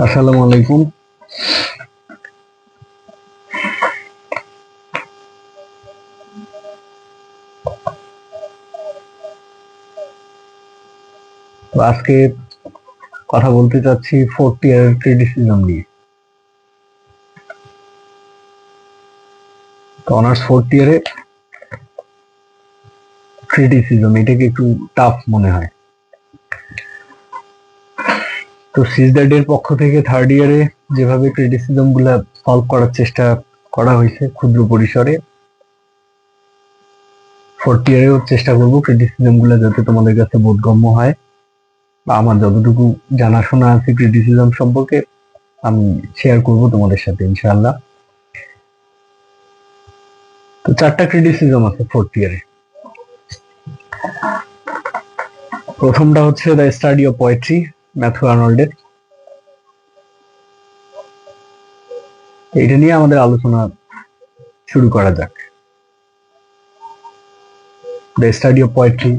আসসালামু আলাইকুম। তো আজকে কথা বলতে চাচ্ছি ফোর্থ ইয়ারের ক্রিটিসিজম নিয়ে। তো অনার্স ফোর্থ ইয়ারে ক্রিটিসিজম এটাকে একটু টাফ মনে হয়। তো সিজদ্যাট এর পক্ষ থেকে থার্ড ইয়ারে যেভাবে ক্রিটিসিজম গুলা সলভ করার চেষ্টা করা হয়েছে ক্ষুদ্র পরিসরে, ফোর্থ ইয়ারেও চেষ্টা করবো ক্রিটিসিজম গুলা যাতে তোমাদের কাছে বোধগম্য হয়, বা আমার যতটুকু জানাশোনা আছে ক্রিটিসিজম সম্পর্কে আমি শেয়ার করবো তোমাদের সাথে ইনশাআল্লাহ। তো 4টা ক্রিটিসিজম আছে ফোর্থ ইয়ারে। প্রথমটা হচ্ছে the study of poetry, Matthew আর্নল্ডের। এটা নিয়ে আমাদের আলোচনা শুরু করা যাক। The study of poetry,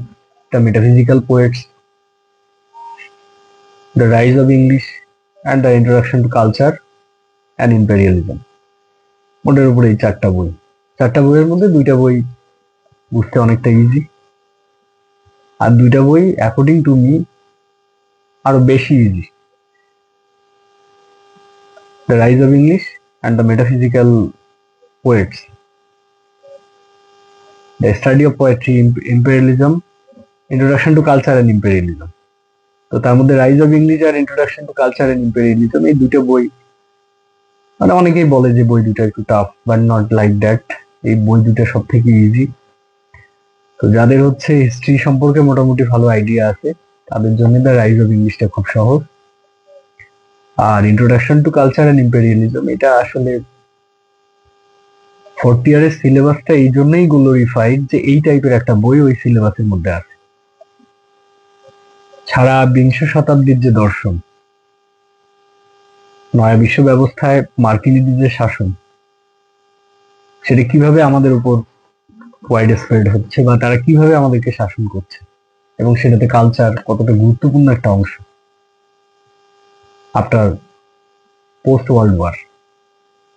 the metaphysical poets, the rise of English and the introduction to culture and imperialism. ওটার উপরে এই 4টা বই। 4টা বইয়ের মধ্যে 2টা বই বুঝতে অনেকটা ইজি, আর 2টা বই অ্যাকর্ডিং টু মি আরো বেশি easy. The rise of English and the metaphysical poets, the study of poetry, imperialism, introduction to culture and imperialism. তো তার মধ্যে রাইজ অফ ইংলিশ আর introduction to culture and imperialism, এই 2টা বই মানে অনেকেই বলে যে বই 2টা একটু tough, but not like that. এই বই 2টা সব থেকে ইজি। তো যাদের হচ্ছে হিস্ট্রি সম্পর্কে মোটামুটি ভালো আইডিয়া আছে তাদের জন্য দ্য রাইজ অফ ইংলিশটা খুব সহজ। আর introduction to culture and imperialism এটা আসলে ফোর্থ ইয়ারের সিলেবাসটা এই জন্যই গ্লোরিফাইড যে এই টাইপের একটা বই ওই সিলেবাসের মধ্যে আছে। সারা বিংশ শতাব্দীর যে দর্শন, নয়া বিশ্ব ব্যবস্থায় মার্কিনীদের যে শাসন, সেটা কিভাবে আমাদের উপর ওয়াইড স্প্রেড হচ্ছে বা তারা কিভাবে আমাদেরকে শাসন করছে, এবং সেটাতে কালচার কতটা গুরুত্বপূর্ণ একটা অংশ আফটার পোস্ট ওয়ার্ল্ড ওয়ার,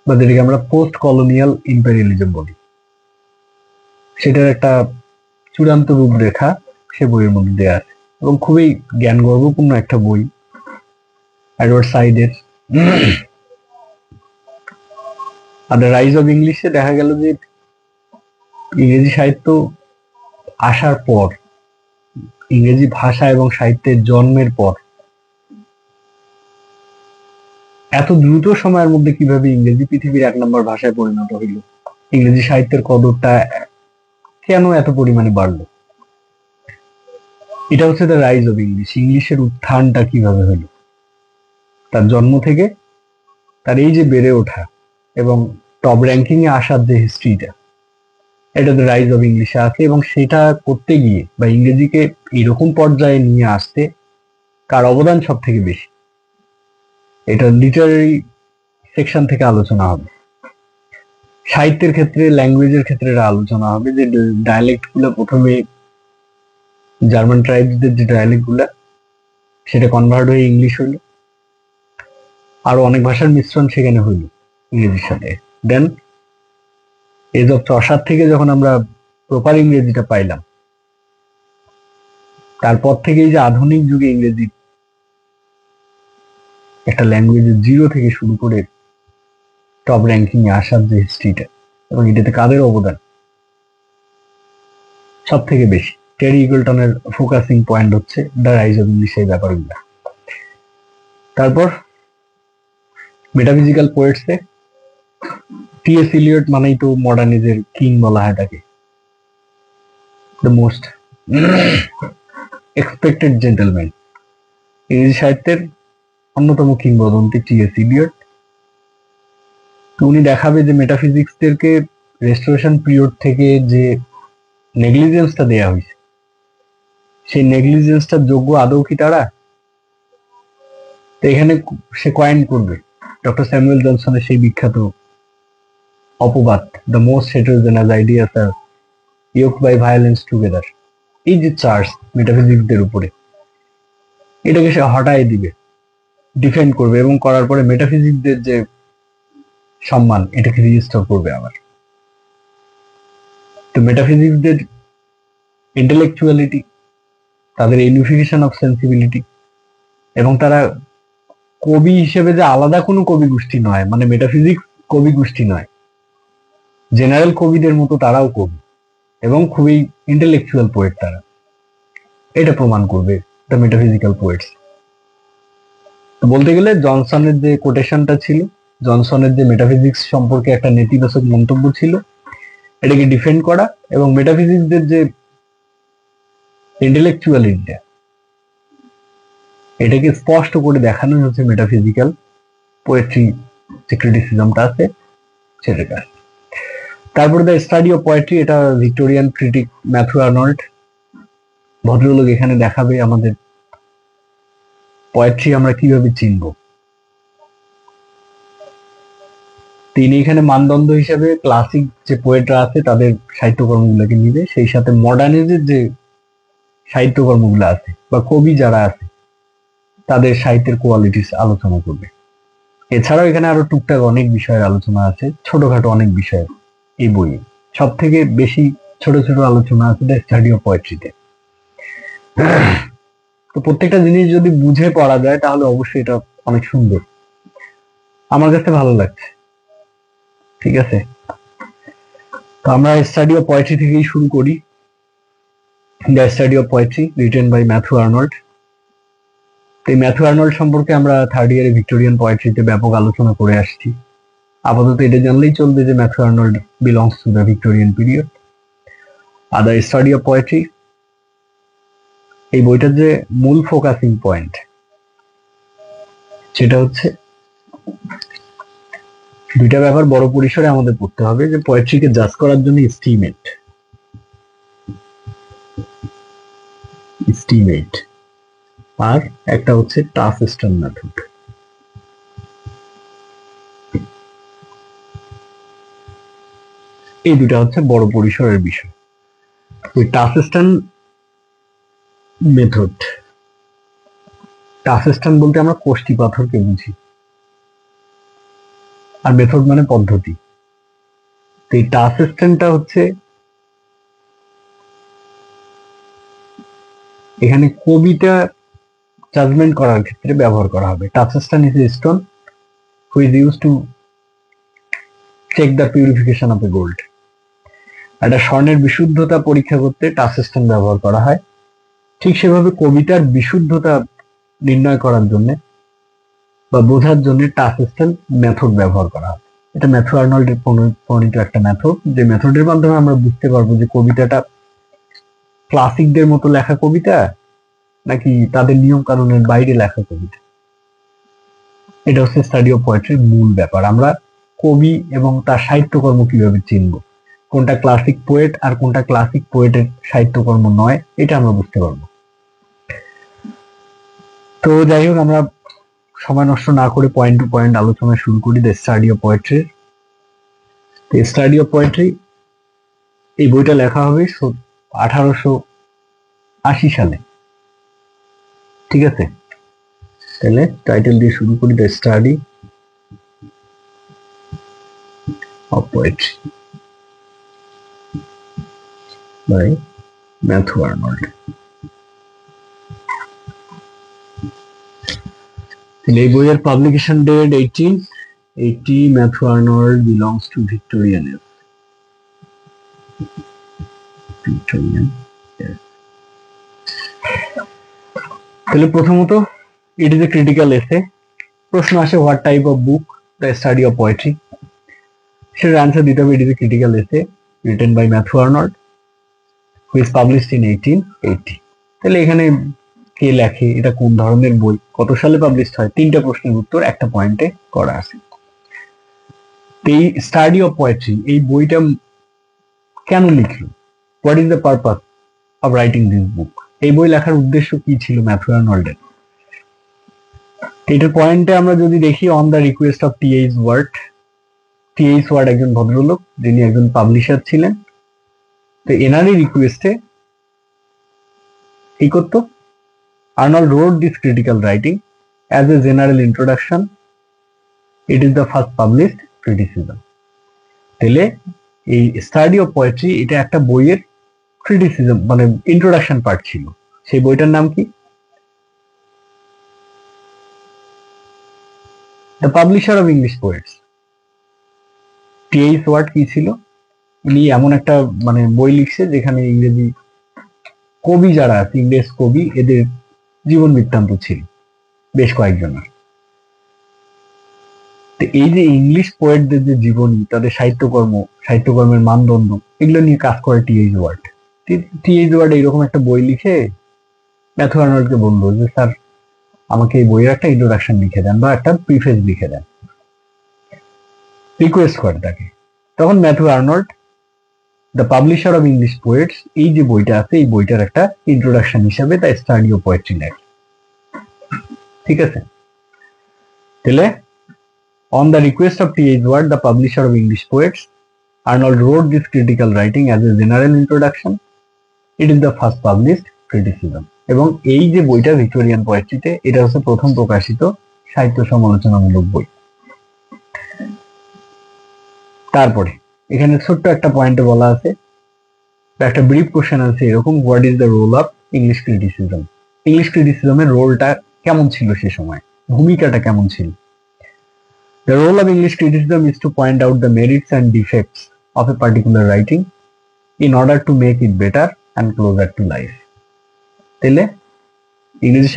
বা যেটাকে আমরা পোস্ট কলোনিয়াল ইম্পেরিয়ালিজম বলি, সেটার একটা চূড়ান্ত রূপরেখা সে বইয়ের মধ্যে দেয়া আছে। এবং খুবই জ্ঞান গর্বপূর্ণ একটা বই এডওয়ার্ড সাইডের। আর দ্য রাইজ অফ ইংলিশে দেখা গেল যে ইংরেজি সাহিত্য আসার পর, ইংরেজি ভাষা এবং সাহিত্যের জন্মের পর এত দ্রুত সময়ের মধ্যে কিভাবে ইংরেজি পৃথিবীর 1 নম্বর ভাষায় পরিণত হইল, ইংরেজি সাহিত্যের কদরটা কেন এত পরিমাণে বাড়লো, এটা হচ্ছে দ্য রাইজ অফ ইংলিশ। ইংলিশের উত্থানটা কিভাবে হলো, তার জন্ম থেকে তার এই যে বেড়ে ওঠা এবং টপ র্যাঙ্কিং এ আসার যে হিস্ট্রিটা, এটা দ্য রাইজ অফ ইংলিশে আছে। এবং সেটা করতে গিয়ে বা ইংরেজিকে এরকম পর্যায়ে নিয়ে আসতে কার অবদান সব থেকে বেশি, এটা লিটারারি সেকশন থেকে আলোচনা হবে। সাহিত্যের ক্ষেত্রে, ল্যাঙ্গুয়েজের ক্ষেত্রে এটা আলোচনা হবে যে ডায়ালেক্ট গুলো প্রথমে জার্মান ট্রাইবসদের যে ডায়ালেক্ট গুলা, সেটা কনভার্ট হয়ে ইংলিশ হইল, আরো অনেক ভাষার মিশ্রণ সেখানে হইল ইংরেজির সাথে। দেন এজ অফ চসার থেকে যখন আমরা প্রপার ইংরেজিটা পাইলাম, তারপর থেকে এই যে আধুনিক যুগে ইংরেজি একটা ল্যাঙ্গুয়েজের জিরো থেকে শুরু করে টপ র্যাঙ্কিং এ আসার যে হিস্ট্রিটা, এবং এটাতে কাদের অবদান সব থেকে বেশি, টেরি ইগলটনের ফোকাসিং পয়েন্ট হচ্ছে দ্য রাইজ অফ ইংলিশ, এই ব্যাপারগুলো। তারপর মেটাফিজিক্যাল পোয়েটসে টি.এস. ইলিয়ট মানেই তো মডার্ন এজের কিং বলা হয় তাকে, দ্য মোস্ট এক্সপেক্টেড জেন্টলম্যান। ইংরেজি সাহিত্যের অন্যতম কিংবদন্তি টি.এস. ইলিয়ট। উনি দেখাবে যে মেটাফিজিক্সদেরকে রেস্টোরেশন পিরিয়ড থেকে যে নেগলিজেন্সটা দেয়া হয়েছে, সেই নেগলিজেন্সটার যোগ্য আদৌ কি তারা। তো এখানে সে কয়েন করবে ডক্টর স্যামুয়েল জনসনের সেই বিখ্যাত অপবাদ, the most heterogeneous ideas are yoked by violence together. এই যে চার্জ মেটাফিজিক্সদের উপরে, এটাকে সে হটায় দিবে, ডিফেন্ড করবে, এবং করার পরে মেটাফিজিক্সদের যে সম্মান এটাকে রিস্টোর করবে আবার। তো মেটাফিজিক্সদের ইন্টেলেকচুয়ালিটি, তাদের ইউনিফিকেশন অফ সেন্সিবিলিটি, এবং তারা কবি হিসেবে যে আলাদা কোনো কবি গোষ্ঠী নয়, মানে মেটাফিজিক্স কবি গোষ্ঠী নয়, জেনারেল কবিদের মতো তারাও কবি এবং খুবই ইন্টেলেকচুয়াল পোয়েট তারা, এটা প্রমাণ করবে দ্য মেটাফিজিক্যাল পোয়েটস। বলতে গেলে জনসনের যে কোটেশনটা ছিল, জনসনের যে মেটাফিজিক্স সম্পর্কে একটা নেতিবাচক মন্তব্য ছিল, এটাকে ডিফেন্ড করা এবং মেটাফিজিক্সদের যে ইন্টেলেকচুয়ালিটিটা, এটাকে স্পষ্ট করে দেখানো হচ্ছে মেটাফিজিক্যাল পোয়েট্রি যে ক্রিটিসিজমটা আছে সেটার কাছে। তারপরে দ্য স্টাডি অফ পোয়েট্রি, এটা ভিক্টোরিয়ান ক্রিটিক ম্যাথু আর্নল্ড ভদ্রলোক এখানে দেখাবে আমাদের পোয়েট্রি আমরা কিভাবে চিনব। তিনি এখানে মানদণ্ড হিসেবে ক্লাসিক যে পোয়েটরা আছে তাদের সাহিত্যকর্মগুলোকে নিবে, সেই সাথে মডার্নিজের যে সাহিত্যকর্মগুলো আছে বা কবি যারা আছে তাদের সাহিত্যের কোয়ালিটিস আলোচনা করবে। এছাড়াও এখানে আরো টুকটাক অনেক বিষয়ের আলোচনা আছে, ছোটখাটো অনেক বিষয় এই বইয়ে। সব থেকে বেশি ছোট ছোট আলোচনা আছে দ্য স্টাডি অফ পোয়েট্রিতে। তো প্রত্যেকটা জিনিস যদি বুঝে পড়া যায় তাহলে অবশ্যই এটা অনেক সুন্দর, আমার কাছে ভালো লাগছে। ঠিক আছে, তো আমরা স্টাডি অফ পোয়েট্রি থেকেই শুরু করি। The study of poetry written by Matthew Arnold. এই ম্যাথু আর্নল্ড সম্পর্কে আমরা থার্ড ইয়ারে ভিক্টোরিয়ান পোয়েট্রিতে ব্যাপক আলোচনা করে আসছি। আপাতত এটা জানলেই চলবে যে Matthew Arnold belongs to the Victorian period. Are the study of poetry, এই বইটার যে মূল ফোকাসিং পয়েন্ট সেটা হচ্ছে দুইটা ব্যাপার বড় পরিসরে আমাদের পড়তে হবে, যে পোয়েট্রিকে জাজ করার জন্য এস্টিমেট, আর একটা হচ্ছে টাসেস্টন মেথড। এই দুটা হচ্ছে বড় পরিসরের বিষয়। ওই টাসেস্টন মেথড, টাসেস্টন বলতে আমরা কোষ্ঠী পাথরকে বুঝি, আর মেথড মানে পদ্ধতি। তো এই টাসেস্টনটা হচ্ছে এখানে কবিতা জাজমেন্ট করার ক্ষেত্রে ব্যবহার করা হবে। Touchstone is a stone which use to check the purification of a gold. একটা স্বর্ণের বিশুদ্ধতা পরীক্ষা করতে টাসেস্টন ব্যবহার করা হয়। ঠিক সেভাবে কবিতার বিশুদ্ধতা নির্ণয় করার জন্য বা বোঝার জন্য টাসেস্টন মেথড ব্যবহার করা হয়। এটা ম্যাথু আর্নল্ডের প্রণীত একটা মেথড, যে মেথডের মাধ্যমে আমরা বুঝতে পারবো যে কবিতাটা ক্লাসিকদের মতো লেখা কবিতা নাকি তাদের নিয়ম কানুনের বাইরে লেখা কবিতা। এটা হচ্ছে স্টাডি অফ পোয়েট্রির মূল ব্যাপার। আমরা কবি এবং তার সাহিত্যকর্ম কিভাবে চিনব, কোনটা ক্লাসিক পোয়েট আর কোনটা ক্লাসিক পোয়েটের সাহিত্যকর্ম নয়, এটা আমরা বুঝতে পারবো। তো যাই হোক, আমরা সময় নষ্ট না করে পয়েন্ট টু পয়েন্ট আলোচনা শুরু করি the study of poetry. Study of poetry এই বইটা লেখা হবে 1880 সালে। ঠিক আছে, তাহলে টাইটেল দিয়ে শুরু করি the study of poetry by Matthew Arnold. এই বইয়ের publication date 1880। Matthew Arnold belongs to Victorian. তাহলে প্রথমত it is a critical essay. প্রশ্ন আসে what type of book the study of poetry, সেটার অ্যান্সার দিতে হবে it is a critical essay written by Matthew Arnold which published in 1880। তাহলে এখানে কে লেখে, এটা কোন ধরনের বই, কত সালে পাবলিশ হয়, তিনটা প্রশ্নের উত্তর একটা পয়েন্টে করা আছে। এই স্টাডি অফ পোয়েট্রি এই বইটা কেন লিখলো, what is the purpose of writing this book, এই বই লেখার উদ্দেশ্য কি ছিল ম্যাথু আর্নল্ডের। এটার পয়েন্টে আমরা যদি দেখি, on the request of T H. Ward. T H. Ward একজন ভদ্রলোক যিনি একজন পাবলিশার ছিলেন। তো এনারই রিকোয়েস্টে কি করতো? Arnold wrote this critical writing as a general introduction. It is the first published criticism. তাহলে এই স্টাডি অফ পোয়েট্রি এটা একটা বইয়ের ক্রিটিসিজম মানে ইন্ট্রোডাকশন পার্ট ছিল। সেই বইটার নাম কি? The publisher of English poets. T H. Ward কি ছিল? উনি এমন একটা মানে বই লিখছে যেখানে ইংরেজি কবি যারা আছে, ইংরেজ কবি, এদের জীবন বৃত্তান্ত ছিল বেশ কয়েকজনের। তো এই যে ইংলিশ পোয়েটদের যে জীবনী, তাদের সাহিত্যকর্মের মানদণ্ড, এগুলো নিয়ে কাজ করে টি.এইচ. ওয়ার্ড। টি.এইচ. ওয়ার্ড এইরকম একটা বই লিখে ম্যাথু আর্নল্ডকে বললো যে স্যার আমাকে এই বইয়ের একটা ইন্ট্রোডাকশন লিখে দেন বা একটা প্রিফেস লিখে দেন, রিকোয়েস্ট করে তাকে। তখন Matthew Arnold the publisher of English poets, এই যে বইটা আছে এই বইটার একটা ইন্ট্রোডাকশন হিসাবে দ্য স্টাডি অফ পোয়েট্রি লেখে। ঠিক আছে? তাহলে on the request of T.H. Ward, the publisher of English poets, Arnold wrote this critical writing as a general introduction. It is the first published criticism. এবং এই যে বইটা Victorian পোয়েট্রিতে, এটা হচ্ছে প্রথম প্রকাশিত সাহিত্য সমালোচনামূলক বই। তারপরে এখানে ছোট্ট একটা পয়েন্টে বলা আছে, একটা ব্রিফ কোশ্চেন আছে এরকম, what is the role of English criticism? English ক্রিটিসিজমের রোলটা কেমন ছিল সে সময়, ভূমিকাটা কেমন ছিল? The role of English criticism is to point out the merits and defects of a particular writing in order to make it better and closer to life. তাহলে ইংরেজি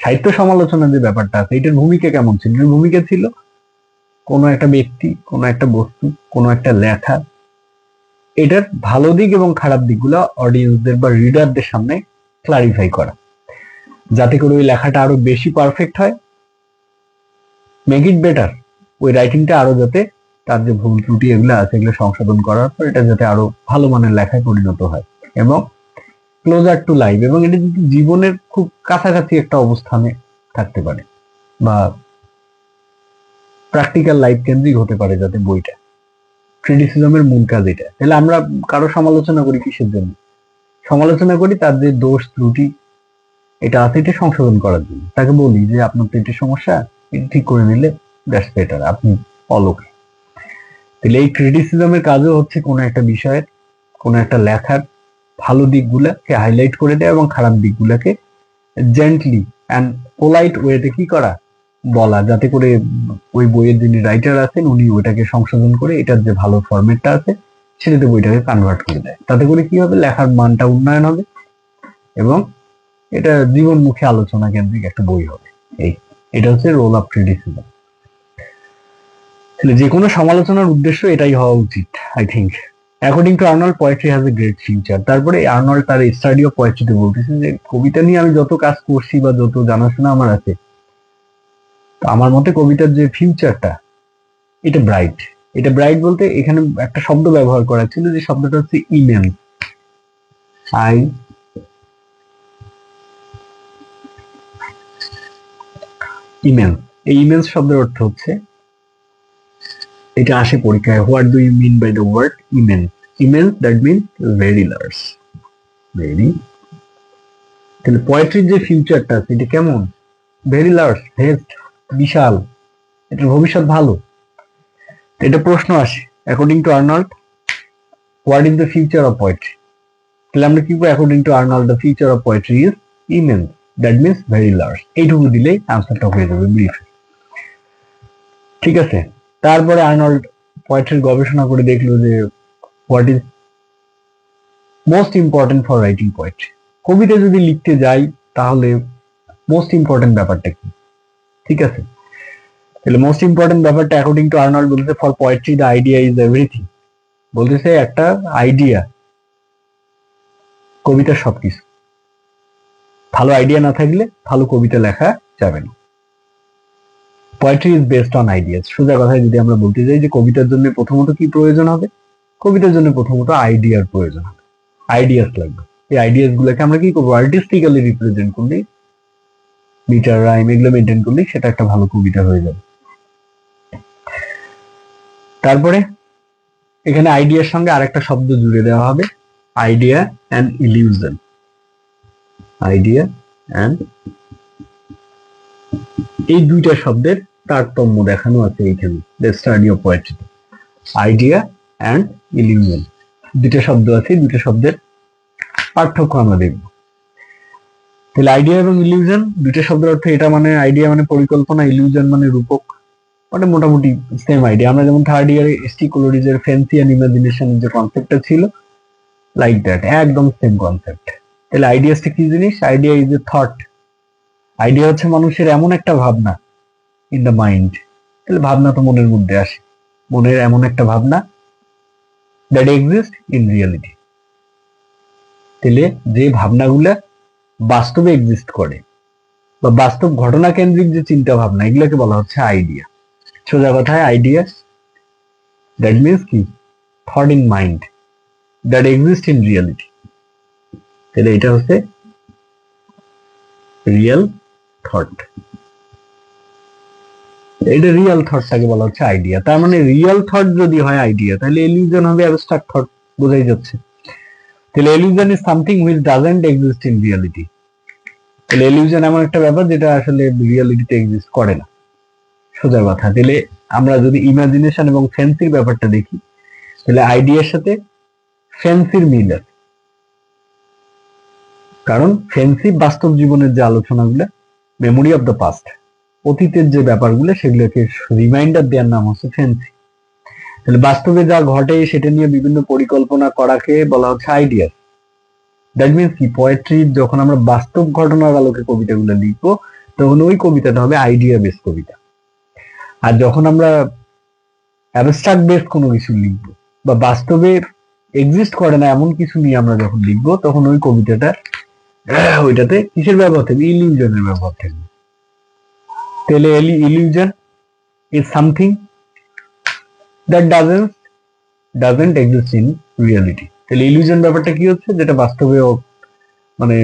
সাহিত্য সমালোচনার যে ব্যাপারটা আছে, এটার ভূমিকা কেমন ছিল? এর ভূমিকা ছিল কোনো একটা ব্যক্তি, কোনো একটা বস্তু, কোনো একটা লেখা, এটার ভালো দিক এবং খারাপ দিকগুলো অডিয়েন্সদের বা রিডারদের সামনে ক্লারিফাই করা, যাতে করে ওই লেখাটা আরো বেশি পারফেক্ট হয়, মেক ইট বেটার, ওই রাইটিংটা আরো যাতে তার যে ভুল ত্রুটি এগুলো আছে এগুলো সংশোধন করার পর এটা যাতে আরো ভালো মানের লেখায় পরিণত হয়, এবং ক্লোজার টু লাইফ, এবং এটা যদি জীবনের খুব কাছাকাছি একটা অবস্থানে থাকতে পারে বা প্র্যাকটিক্যাল লাইফ কেন্দ্রিক হতে পারে যাতে বইটা। ক্রিটিসিজমের মূল কাজ এটা। তাহলে আমরা কারো সমালোচনা করি কিসের জন্য? সমালোচনা করি তার যে দোষ ত্রুটি এটা আছে এটা সংশোধন করার জন্য। তাকে বলি যে আপনার তো এটা সমস্যা, এটা ঠিক করে নিলে দ্যাটস বেটার, আপনি অলোক। তাহলে এই ক্রিটিসিজমের কাজও হচ্ছে কোনো একটা বিষয়ের, কোনো একটা লেখার ভালো দিকগুলাকে হাইলাইট করে দেয় এবং খারাপ দিকগুলাকে জেন্টলি অ্যান্ড পোলাইট ওয়েতে কি করা, বলা, যাতে করে ওই বইয়ের যিনি রাইটার আছেন উনি ওইটাকে সংশোধন করে এটার যে ভালো ফরম্যাটটা আছে সেটাতে বইটাকে কনভার্ট করে দেয়। তাতে করে কি হবে, লেখার মানটা উন্নয়ন হবে এবং এটা জীবনমুখী আলোচনা কেন্দ্রিক একটা বই হবে। এটা হচ্ছে রোল অফ ক্রিটিসিজম। তাহলে যে কোনো সমালোচনার উদ্দেশ্য এটাই হওয়া উচিত, I think. According to Arnold, poetry has a great future. তারপরে আর্নল্ড তার স্টাডি অফ পোয়েট্রিতে বলতেছে যে কবিতা নিয়ে আমি যত কাজ করছি বা যত জানাশোনা আমার আছে, তো আমার মতে কবিতার যে ফিউচারটা এটা ব্রাইট। এটা ব্রাইট বলতে এখানে একটা শব্দ ব্যবহার করা ছিল, যে শব্দটা হচ্ছে ইমেন্স। ইমেন্স, এই ইমেন্স শব্দের অর্থ হচ্ছে, এটা আসে পরীক্ষায়, what do you mean by the word immense? Immense that means very large, very. তাহলে পোয়েট্রির যে ফিউচারটা আছে এটা কেমন? ভেরি লার্জ, ভেস্ট, বিশাল, এটার ভবিষ্যৎ ভালো। এটা প্রশ্ন আসে, according to Arnold what is the future of poetry? তাহলে আমরা কি বলবো? According to Arnold the future of poetry is immense that means very large. এইটুকু দিলেই আনসারটা হয়ে যাবে ব্রিফ। ঠিক আছে? তারপরে আর্নল্ড পোয়েট্রির গবেষণা করে দেখলো যে what is most important for writing poetry. কবিতা যদি লিখতে যাই তাহলে মোস্ট ইম্পর্টেন্ট ব্যাপারটা কি? ঠিক আছে, তাহলে মোস্ট ইম্পর্টেন্ট ব্যাপারটা অ্যাকর্ডিং টু আর্নল্ড বলতেছে, for poetry the idea is everything. বলতেছে একটা আইডিয়া কবিতার সবকিছু। ভালো আইডিয়া না থাকলে ভালো কবিতা লেখা যাবে না। Poetry is based on ideas. সোজা কথায় যদি আমরা বলতে যাই যে কবিতার জন্য প্রথমত কি প্রয়োজন হবে? কবিতার জন্য প্রথমত আইডিয়ার প্রয়োজন হবে, আইডিয়াস লাগবে। এই আইডিয়াস গুলোকে আমরা কি করবো? আর্টিস্টিক্যালি রিপ্রেজেন্ট করলে, মিটার, রাইম এগুলো মেনটেন করলে সেটা একটা ভালো কবিতা হয়ে যাবে। তারপরে এখানে আইডিয়ার সঙ্গে আরেকটা শব্দ জুড়ে দেওয়া হবে, idea and illusion. Idea and, এই দুইটা শব্দের তারতম্য দেখানো আছে এইখানে the study of poetry. Idea and illusion দুইটা শব্দ আছে, দুইটা শব্দের পার্থক্য আমরা দেখব। তাহলে আইডিয়া এবং ইলিউশন দুইটা শব্দের অর্থ এটা, মানে আইডিয়া মানে পরিকল্পনা, ইলিউশন মানে রূপক, মানে মোটামুটি সেম আইডিয়া। আমরা যেমন থার্ড ইয়ারে এসটি কোলোরিজের ফ্যান্সি অ্যান্ড ইমাজিনেশনের যে কনসেপ্টটা ছিল, লাইক দ্যাট, একদম সেম কনসেপ্ট। তাহলে আইডিয়াসটা কি জিনিস? Idea is a thought. Idea হচ্ছে মানুষের এমন একটা ভাবনা ইন দ্য মাইন্ড। তাহলে ভাবনা তো মনের মধ্যে আসে, মনের এমন একটা ভাবনা দ্যাট এক্সিস্ট ইন রিয়েলিটি। তাহলে যে ভাবনাগুলা বাস্তবে এক্সিস্ট করে বা বাস্তব ঘটনা কেন্দ্রিক যে চিন্তা ভাবনা, এগুলোকে বলা হচ্ছে আইডিয়া। সোজা কথায় আইডিয়া দ্যাট মিনস কি? Thought in mind that exist in reality. তাহলে এটা হচ্ছে রিয়েল থট। এটা রিয়েল থটটাকে বলা হচ্ছে আইডিয়া। তার মানে রিয়েল থট যদি হয় আইডিয়া, তাহলে ইলিউশন হবে অ্যাবস্ট্রাক্ট থট, বোঝাই যাচ্ছে। তাহলে illusion is something which doesn't exist in reality. তাহলে ইলিউশন এমন একটা ব্যাপার যেটা আসলে রিয়েলিটিতে এক্সিস্ট করে না, সোজা কথা। তাহলে আমরা যদি ইমাজিনেশন এবং ফ্যান্সির ব্যাপারটা দেখি, তাহলে আইডিয়ার সাথে ফ্যান্সির মিল আছে। কারণ ফ্যান্সি বাস্তব জীবনের যে আলোচনাগুলো, মেমোরি অফ দ্য পাস্ট, অতীতের যে ব্যাপারগুলো সেগুলোকে রিমাইন্ডার দেওয়ার নাম হচ্ছে ফ্যান্সি। তাহলে বাস্তবে যা ঘটে সেটা নিয়ে বিভিন্ন পরিকল্পনা করাকে বলা হচ্ছে আইডিয়া। দ্যাট মিনস কি? পোয়েট্রি যখন আমরা বাস্তব ঘটনার আলোকে কবিতাগুলো লিখবো, তখন ওই কবিতাটা হবে আইডিয়া বেস কবিতা। আর যখন আমরা অ্যাবস্ট্রাক্ট বেস কোনো কিছু লিখবো বা বাস্তবে এক্সিস্ট করে না এমন কিছু নিয়ে আমরা যখন লিখবো, তখন ওই কবিতাটা ওইটাতে কিসের ব্যবহার থাকবে? ইলিউশনের ব্যবহার থাকবে। তাহলে illusion is something that doesn't exist in reality. তাহলে ইলিউশন ব্যাপারটা কি হচ্ছে? যেটা বাস্তবেও মানে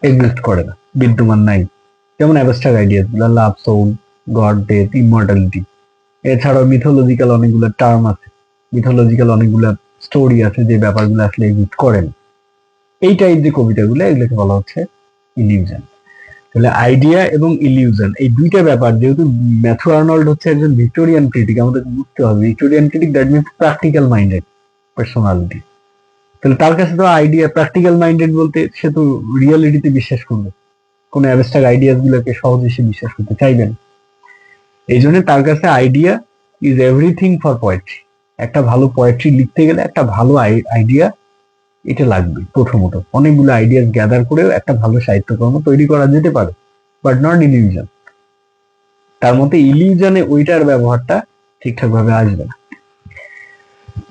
এক্সিস্ট করে না, বিদ্যমান নাই। যেমন অ্যাবস্ট্রাক্ট আইডিয়াস গুলো, লাভ, সোল, গড, ডেথ, ইমর্টালিটি। এছাড়াও মিথোলজিক্যাল অনেকগুলো টার্ম আছে, মিথোলজিক্যাল অনেকগুলো স্টোরি আছে যে ব্যাপারগুলো আসলে এক্সিস্ট করে না। এই টাইপ যে কবিতাগুলো, এগুলোকে বলা হচ্ছে ইলিউশন। তাহলে আইডিয়া এবং ইলিউশন এই দুইটা ব্যাপার, যেহেতু ম্যাথু আর্নল্ড হচ্ছে একজন ভিক্টোরিয়ান ক্রিটিক, আমাদের বুঝতে হবে Victorian critic that means practical minded personality. তাহলে তার কাছে তো আইডিয়া প্র্যাকটিক্যাল মাইন্ডেড বলতে সে তো রিয়েলিটিতে বিশ্বাস করবে, কোনো অ্যাবস্ট্রাক্ট আইডিয়াস গুলোকে সহজে সে বিশ্বাস করতে চাইবেন। এই জন্য তার কাছে idea is everything for poetry. একটা ভালো পোয়েট্রি লিখতে গেলে একটা ভালো আইডিয়া এটা লাগবে প্রথমত। অনেকগুলো আইডিয়াস গ্যাদার করেও একটা ভালো সাহিত্যকর্ম তৈরি করা যেতে পারে, বাট নট ইলিউশন। তার মতে ইলিউশনে ওইটার ব্যবহারটা ঠিকঠাক ভাবে আসবে না।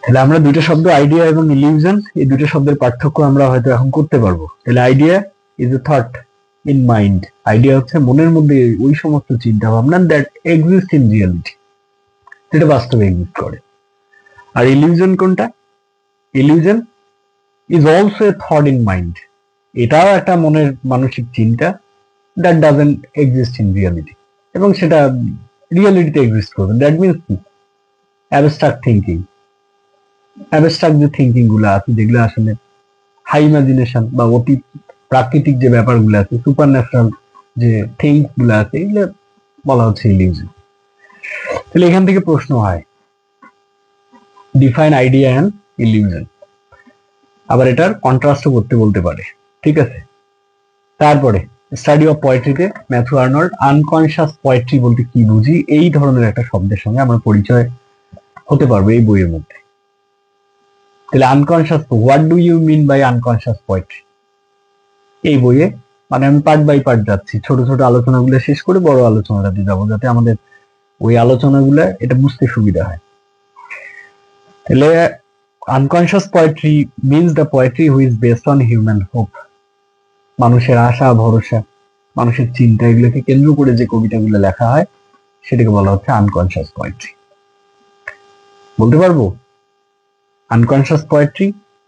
তাহলে আমরা দুটো শব্দ আইডিয়া এবং ইলিউশন, এই দুটো শব্দের পার্থক্য আমরা হয়তো এখন করতে পারবো। তাহলে idea is a thought in mind. Idea হচ্ছে মনের মধ্যে ওই সমস্ত চিন্তা ভাবনা দ্যাট এক্সিস্ট ইন রিয়েলিটি, যেটা বাস্তবে এক্সিস্ট করে। আর ইলিউশন কোনটা? Illusion is also a thought in mind. এটাও একটা মনের মানসিক চিন্তা that doesn't exist in reality, এবং সেটা রিয়েলিটিতে এক্সিস্ট করবে। দ্যাট মিনস কি? Abstract thinking. অ্যাবস্ট্রাক্ট যে থিঙ্কিং গুলো আছে, যেগুলো আসলে হাই ইমাজিনেশন বা অতি প্রাকৃতিক যে ব্যাপারগুলো আছে, সুপার ন্যাচারাল যে থিংস গুলো আছে, এগুলো বলা হচ্ছে ইলিউশন। তাহলে এখান থেকে প্রশ্ন হয়, ডিফাইন আইডিয়া অ্যান্ড ইলিউশন। আবার এটার কন্ট্রাস্টও করতে বলতে পারে, ঠিক আছে। তারপরে স্টাডি অফ পোয়েট্রিতে ম্যাথু আর্নল্ড আনকনশিয়াস পোয়েট্রি বলতে কি বুঝি, এই ধরনের একটা শব্দের সঙ্গে আমরা পরিচয় হতে পারবো এই বইয়ের মধ্যে। তাহলে unconscious, what do you mean by unconscious poetry? এই বইয়ে মানে আমি পার্ট বাই পার্ট যাচ্ছি, ছোট ছোট আলোচনাগুলো শেষ করে বড় আলোচনাটাতে যাবো, যাতে আমাদের ওই আলোচনাগুলো এটা বুঝতে সুবিধা হয়। তাহলে unconscious poetry means the poetry which based on human hope. মানুষের আশা ভরসা, মানুষের চিন্তা, এগুলোকে কেন্দ্র করে যে কবিতাগুলো লেখা হয় সেটাকে বলা হচ্ছে আনকনশিয়াস পোয়েট্রি। বলতে পারবো unconscious poetry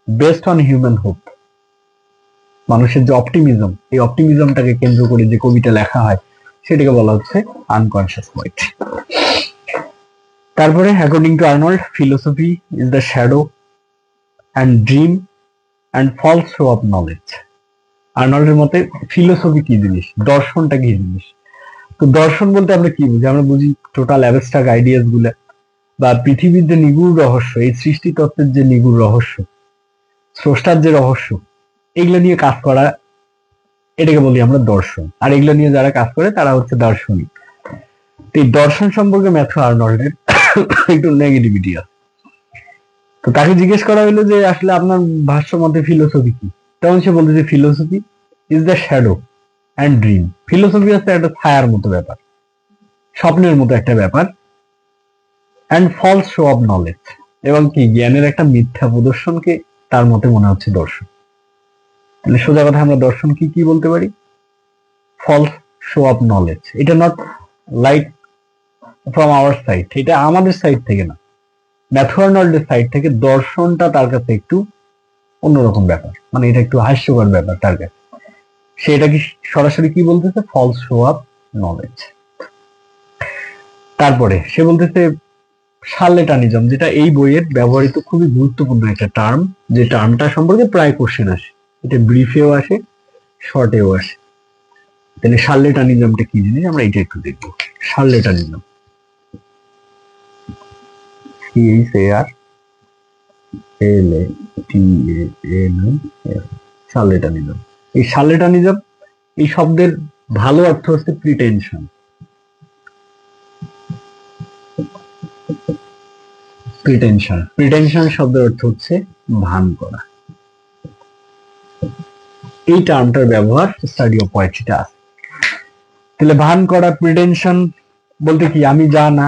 based on human hope, মানুষের যে অপটিমিজম, এই অপটিমিজমটাকে কেন্দ্র করে যে কবিতা লেখা হয় সেটাকে বলা হচ্ছে আনকনশিয়াস পোয়েট্রি। তারপরে according to Arnold, philosophy is the shadow and dream and false show of knowledge. আর্নল্ডের মতে ফিলোসফি কি জিনিস, দর্শনটা কি জিনিস। তো দর্শন বলতে আমরা কি বুঝি? আমরা বুঝি টোটাল অ্যাবস্ট্রাক্ট আইডিয়াস গুলা বা পৃথিবীর যে নিগূঢ় রহস্য, এই সৃষ্টি তত্ত্বের যে নিগূঢ় রহস্য, স্রষ্টার যে রহস্য, এগুলো নিয়ে কাজ করা, এটাকে বলি আমরা দর্শন। আর এগুলো নিয়ে যারা কাজ করে তারা হচ্ছে দার্শনিক। এই দর্শন সম্পর্কে ম্যাথু আর্নল্ডের একটু নেগেটিভিটি আছে। তো তাকে জিজ্ঞেস করা হলো যে আসলে আপনার ভাষ্য মতে ফিলোসফি কি, তখন সে বলতে যে philosophy is the shadow and dream. Philosophy হচ্ছে একটা ছায়ার মতো ব্যাপার, স্বপ্নের মতো একটা ব্যাপার, and false show of knowledge, এবং কি জ্ঞানের একটা মিথ্যা প্রদর্শনকে তার মতে মনে হচ্ছে দর্শন। তাহলে সোজা কথা আমরা দর্শন কি কি বলতে পারি? False show of knowledge. এটা not like from our side, এটা আমাদের সাইড থেকে না, ম্যাথু আর্নল্ডের সাইড থেকে দর্শনটা তার কাছে একটু অন্যরকম ব্যাপার, মানে এটা একটু হাস্যকর ব্যাপার তার কাছে। সে এটা কি সরাসরি কি বলতেছে? False show of knowledge. তারপরে সে বলতেছে শার্লেটানিজম, যেটা এই বইয়ের ব্যবহৃত খুবই গুরুত্বপূর্ণ একটা টার্ম, যে টার্মটা সম্পর্কে প্রায় কোশ্চেন আসে, এটা ব্রিফেও আসে, শর্টেও আসে। তাহলে শার্লেটানিজমটা কি জিনিস আমরা এটা একটু দেখবো। শার্লেটানিজম, শার্লেটানিজম। এই শার্লেটানিজম, এই শব্দের ভালো অর্থ হচ্ছে প্রিটেনশন। প্রিটেনশন, প্রিটেনশন শব্দের অর্থ হচ্ছে ভান করা। এই টার্মটার ব্যবহার স্টাডি অফ পোয়েট্রিতে আছে। তাহলে ভান করা, প্রিটেনশন বলতে কি? আমি যা না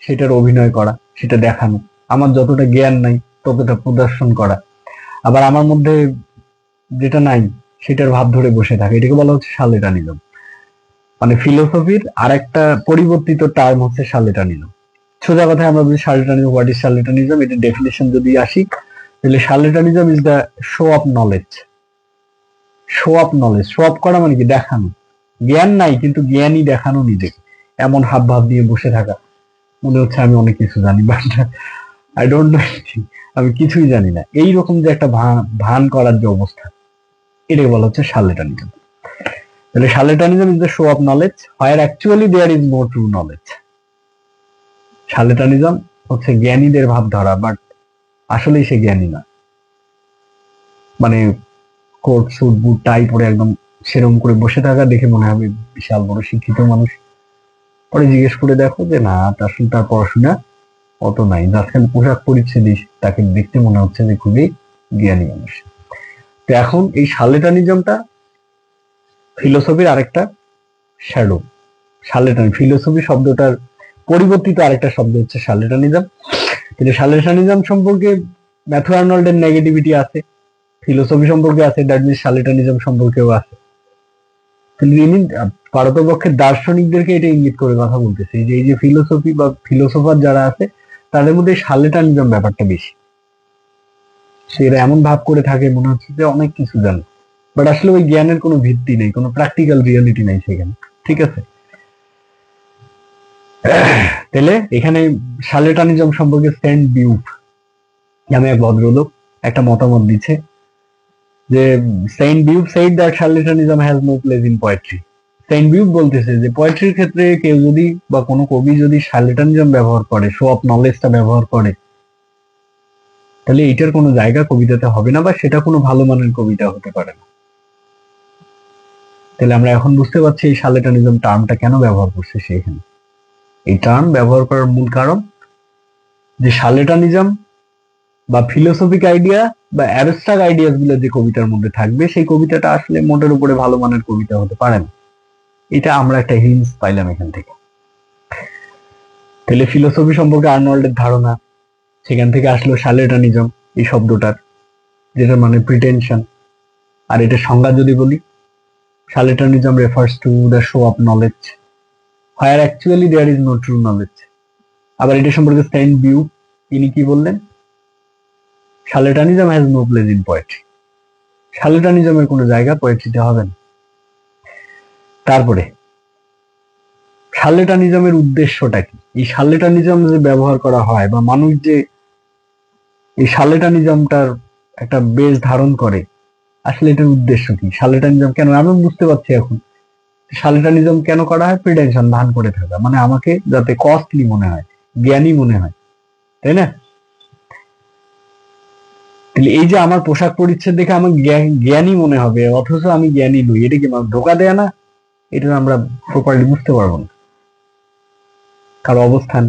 সেটার অভিনয় করা, সেটা দেখানো, আমার যতটা জ্ঞান নাই ততটা প্রদর্শন করা, আবার আমার মধ্যে যেটা নাই সেটার ভাব ধরে বসে থাকে, এটাকে বলা হচ্ছে শার্লেটানিজম। মানে ফিলোসফির আর একটা পরিবর্তিত টার্ম হচ্ছে শার্লেটানিজম। সোজা কথায় আমরা বলি শার্লেটানিজম, হোয়াট ইজ শার্লেটানিজম, এটার ডেফিনেশন যদি আসি, তাহলে charlatanism is the show of knowledge. Show of knowledge, show off করা মানে কি? দেখানো। জ্ঞান নাই কিন্তু জ্ঞানই দেখানো নিজেকে, এমন হাব ভাব দিয়ে বসে থাকা, মনে হচ্ছে আমি অনেক কিছু জানি, বাট আই ডোন্ট নো, আমি কিছুই জানি না, এইরকম যে একটা ভান করার যে অবস্থা, এটাকে বলা হচ্ছে শার্লেটানিজম। তাহলে charlatanism is the show of knowledge where actually there is no true knowledge. Charlatanism হচ্ছে জ্ঞানীদের ভাব ধরা, বাট আসলেই সে জ্ঞানী না। মানে কোট স্যুট বুট টাই পরে একদম সেরকম করে বসে থাকা দেখে মনে হবে বিশাল বড় শিক্ষিত মানুষ। পরে জিজ্ঞেস করে দেখো যে না, আসলে তার পড়াশোনা অত নাই, যার পোশাক পরিচ্ছেদ তাকে দেখতে মনে হচ্ছে যে খুবই জ্ঞানী মানুষ। তো এখন এই শার্লেটানিজমটা ফিলোসফির আরেকটা শ্যাডো। শার্লেটান, ফিলোসফি শব্দটার পরিবর্তিত আরেকটা শব্দ হচ্ছে শার্লেটানিজম। কিন্তু শার্লেটানিজম সম্পর্কে ম্যাথু আর্নল্ডের নেগেটিভিটি আছে, ফিলোসফি সম্পর্কে আছে, দ্যাট মিনস শার্লেটানিজম সম্পর্কেও আছে। তিনি পারতপক্ষে দার্শনিকদেরকে এটা ইঙ্গিত করে কথা বলতেছে যে এই যে ফিলোসফি বা ফিলোসোফার যারা আছে তাদের মধ্যে শার্লেটানিজম ব্যাপারটা বেশি। সেরা এমন ভাব করে থাকে মনে হচ্ছে যে অনেক কিছু জানে, বাট আসলে ওই জ্ঞানের কোনো ভিত্তি নেই, কোনো প্র্যাকটিক্যাল রিয়েলিটি নাই সেখানে। ঠিক আছে, তাহলে এখানে শার্লেটানিজম সম্পর্কে সেন্ট বিউফ নামে এক ভদ্রলোক একটা মতামত দিচ্ছে যে Saint Beuve said that charlatanism has no place in poetry. Saint Beuve বলতেছে যে পোয়েট্রির ক্ষেত্রে কেউ যদি বা কোনো কবি যদি শার্লেটানিজম ব্যবহার করে, শো অফ নলেজটা ব্যবহার করে, তাহলে এটার কোনো জায়গা কবিতাতে হবে না, বা সেটা কোনো ভালো মানের কবিতা হতে পারে না। তাহলে আমরা এখন বুঝতে পারছি এই শার্লেটানিজম টার্মটা কেন ব্যবহার করছে সে এখানে। এই টার্ম ব্যবহার করার মূল কারণ যে শার্লেটানিজম বা ফিলোসফিক আইডিয়া বা অ্যাবস্ট্রাক্ট আইডিয়াস গুলো যে কবিতার মধ্যে থাকবে, সেই কবিতাটা আসলে মোটের উপরে ভালো মানের কবিতা হতে পারে না। এটা আমরা একটা হিন্টস পাইলাম এখান থেকে। তাহলে ফিলোসফি সম্পর্কে আর্নল্ডের ধারণা, সেখান থেকে আসলো শার্লেটানিজম এই শব্দটার, যেটা মানে প্রিটেনশন। আর এটা সংজ্ঞা যদি বলি, charlatanism refers to the show of knowledge where actually there is no true knowledge. আবার এটা সম্পর্কে সেন্ট বিউ তিনি কি বললেন? Charlatanism has no place in poetry. শার্লেটানিজমের কোনো জায়গা পোয়েট্রিতে হবে না। তারপরে শার্লেটানিজমের উদ্দেশ্যটা কি? এই শার্লেটানিজম যে ব্যবহার করা হয় বা মানুষ যে এই শার্লেটানিজমটার একটা বেশ ধারণ করে, আসলে এটার উদ্দেশ্য কি, শার্লেটানিজম কেন, আমি বুঝতে পারছি এখন। শার্লেটানিজম কেন করা হয়? প্রিটেনশন, ভান করে থাকা, মানে আমাকে যাতে কস্টলি মনে হয়, জ্ঞানী মনে হয়, তাই না? তাহলে এই যে আমার পোশাক পরিচ্ছদ দেখে আমার জ্ঞানী মনে হবে, অথচ আমি জ্ঞানী নই, এটা কি আমার ধোকা দেয়া না? এটা আমরা প্রপারলি বুঝতে পারবো না। কারো অবস্থান,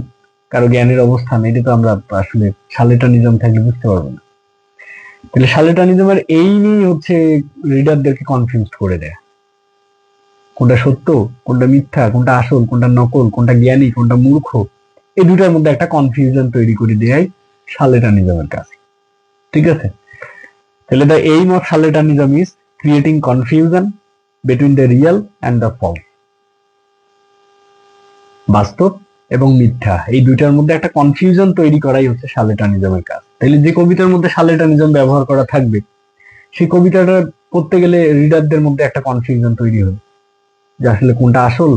কারো জ্ঞানের অবস্থান, এটা তো আমরা আসলে শার্লেটানিজম থাকলে বুঝতে পারবো না। তাহলে শার্লেটানিজমের এই নিয়ে হচ্ছে রিডারদেরকে কনফিউজ করে দেয়, কোনটা সত্য, কোনটা মিথ্যা, কোনটা আসল, কোনটা নকল, কোনটা জ্ঞানী, কোনটা মূর্খ, এই দুটার মধ্যে একটা কনফিউশন তৈরি করে দেয় শার্লেটানিজমের কাছে। ঠিক আছে? তাহলে the aim of charlatanism is creating confusion between the real and the false. বাস্তব এবং মিথ্যা, এই দুইটার মধ্যে একটা কনফিউশন তৈরি করাই হচ্ছে শার্লেটানিজমের কাজ। তাহলে যে কবিতার মধ্যে শার্লেটানিজম ব্যবহার করা থাকবে, সেই কবিতাটা পড়তে গেলে রিডারদের মধ্যে একটা কনফিউশন তৈরি হবে যে আসলে কোনটা আসল,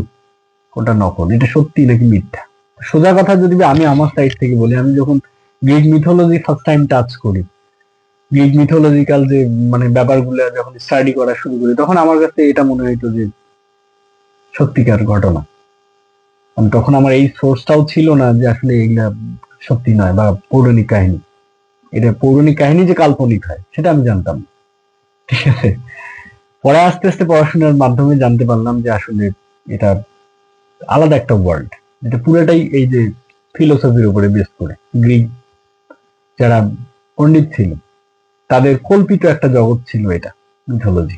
কোনটা নকল, এটা সত্যি নাকি মিথ্যা। সোজা কথা যদি আমি আমার সাইড থেকে বলি, আমি যখন Greek mythology first time touch করি, গ্রিক মিথোলজিক্যাল যে মানে ব্যাপারগুলো যখন স্টাডি করা শুরু করি, তখন আমার কাছে এটা মনে হইতো যে সত্যিকার ঘটনা। তখন আমার এই সোর্সটাও ছিল না যে আসলে এগুলা সত্যি নয় বা পৌরাণিক কাহিনী। এটা পৌরাণিক কাহিনী যে কাল্পনিক হয় সেটা আমি জানতাম না। ঠিক আছে? পরে আস্তে আস্তে পড়াশোনার মাধ্যমে জানতে পারলাম যে আসলে এটা আলাদা একটা ওয়ার্ল্ড, যেটা পুরোটাই এই যে ফিলোসফির উপরে বেস করে, গ্রিক যারা পণ্ডিত ছিল তাদের কল্পিত একটা জগৎ ছিল এটা মিথোলজি,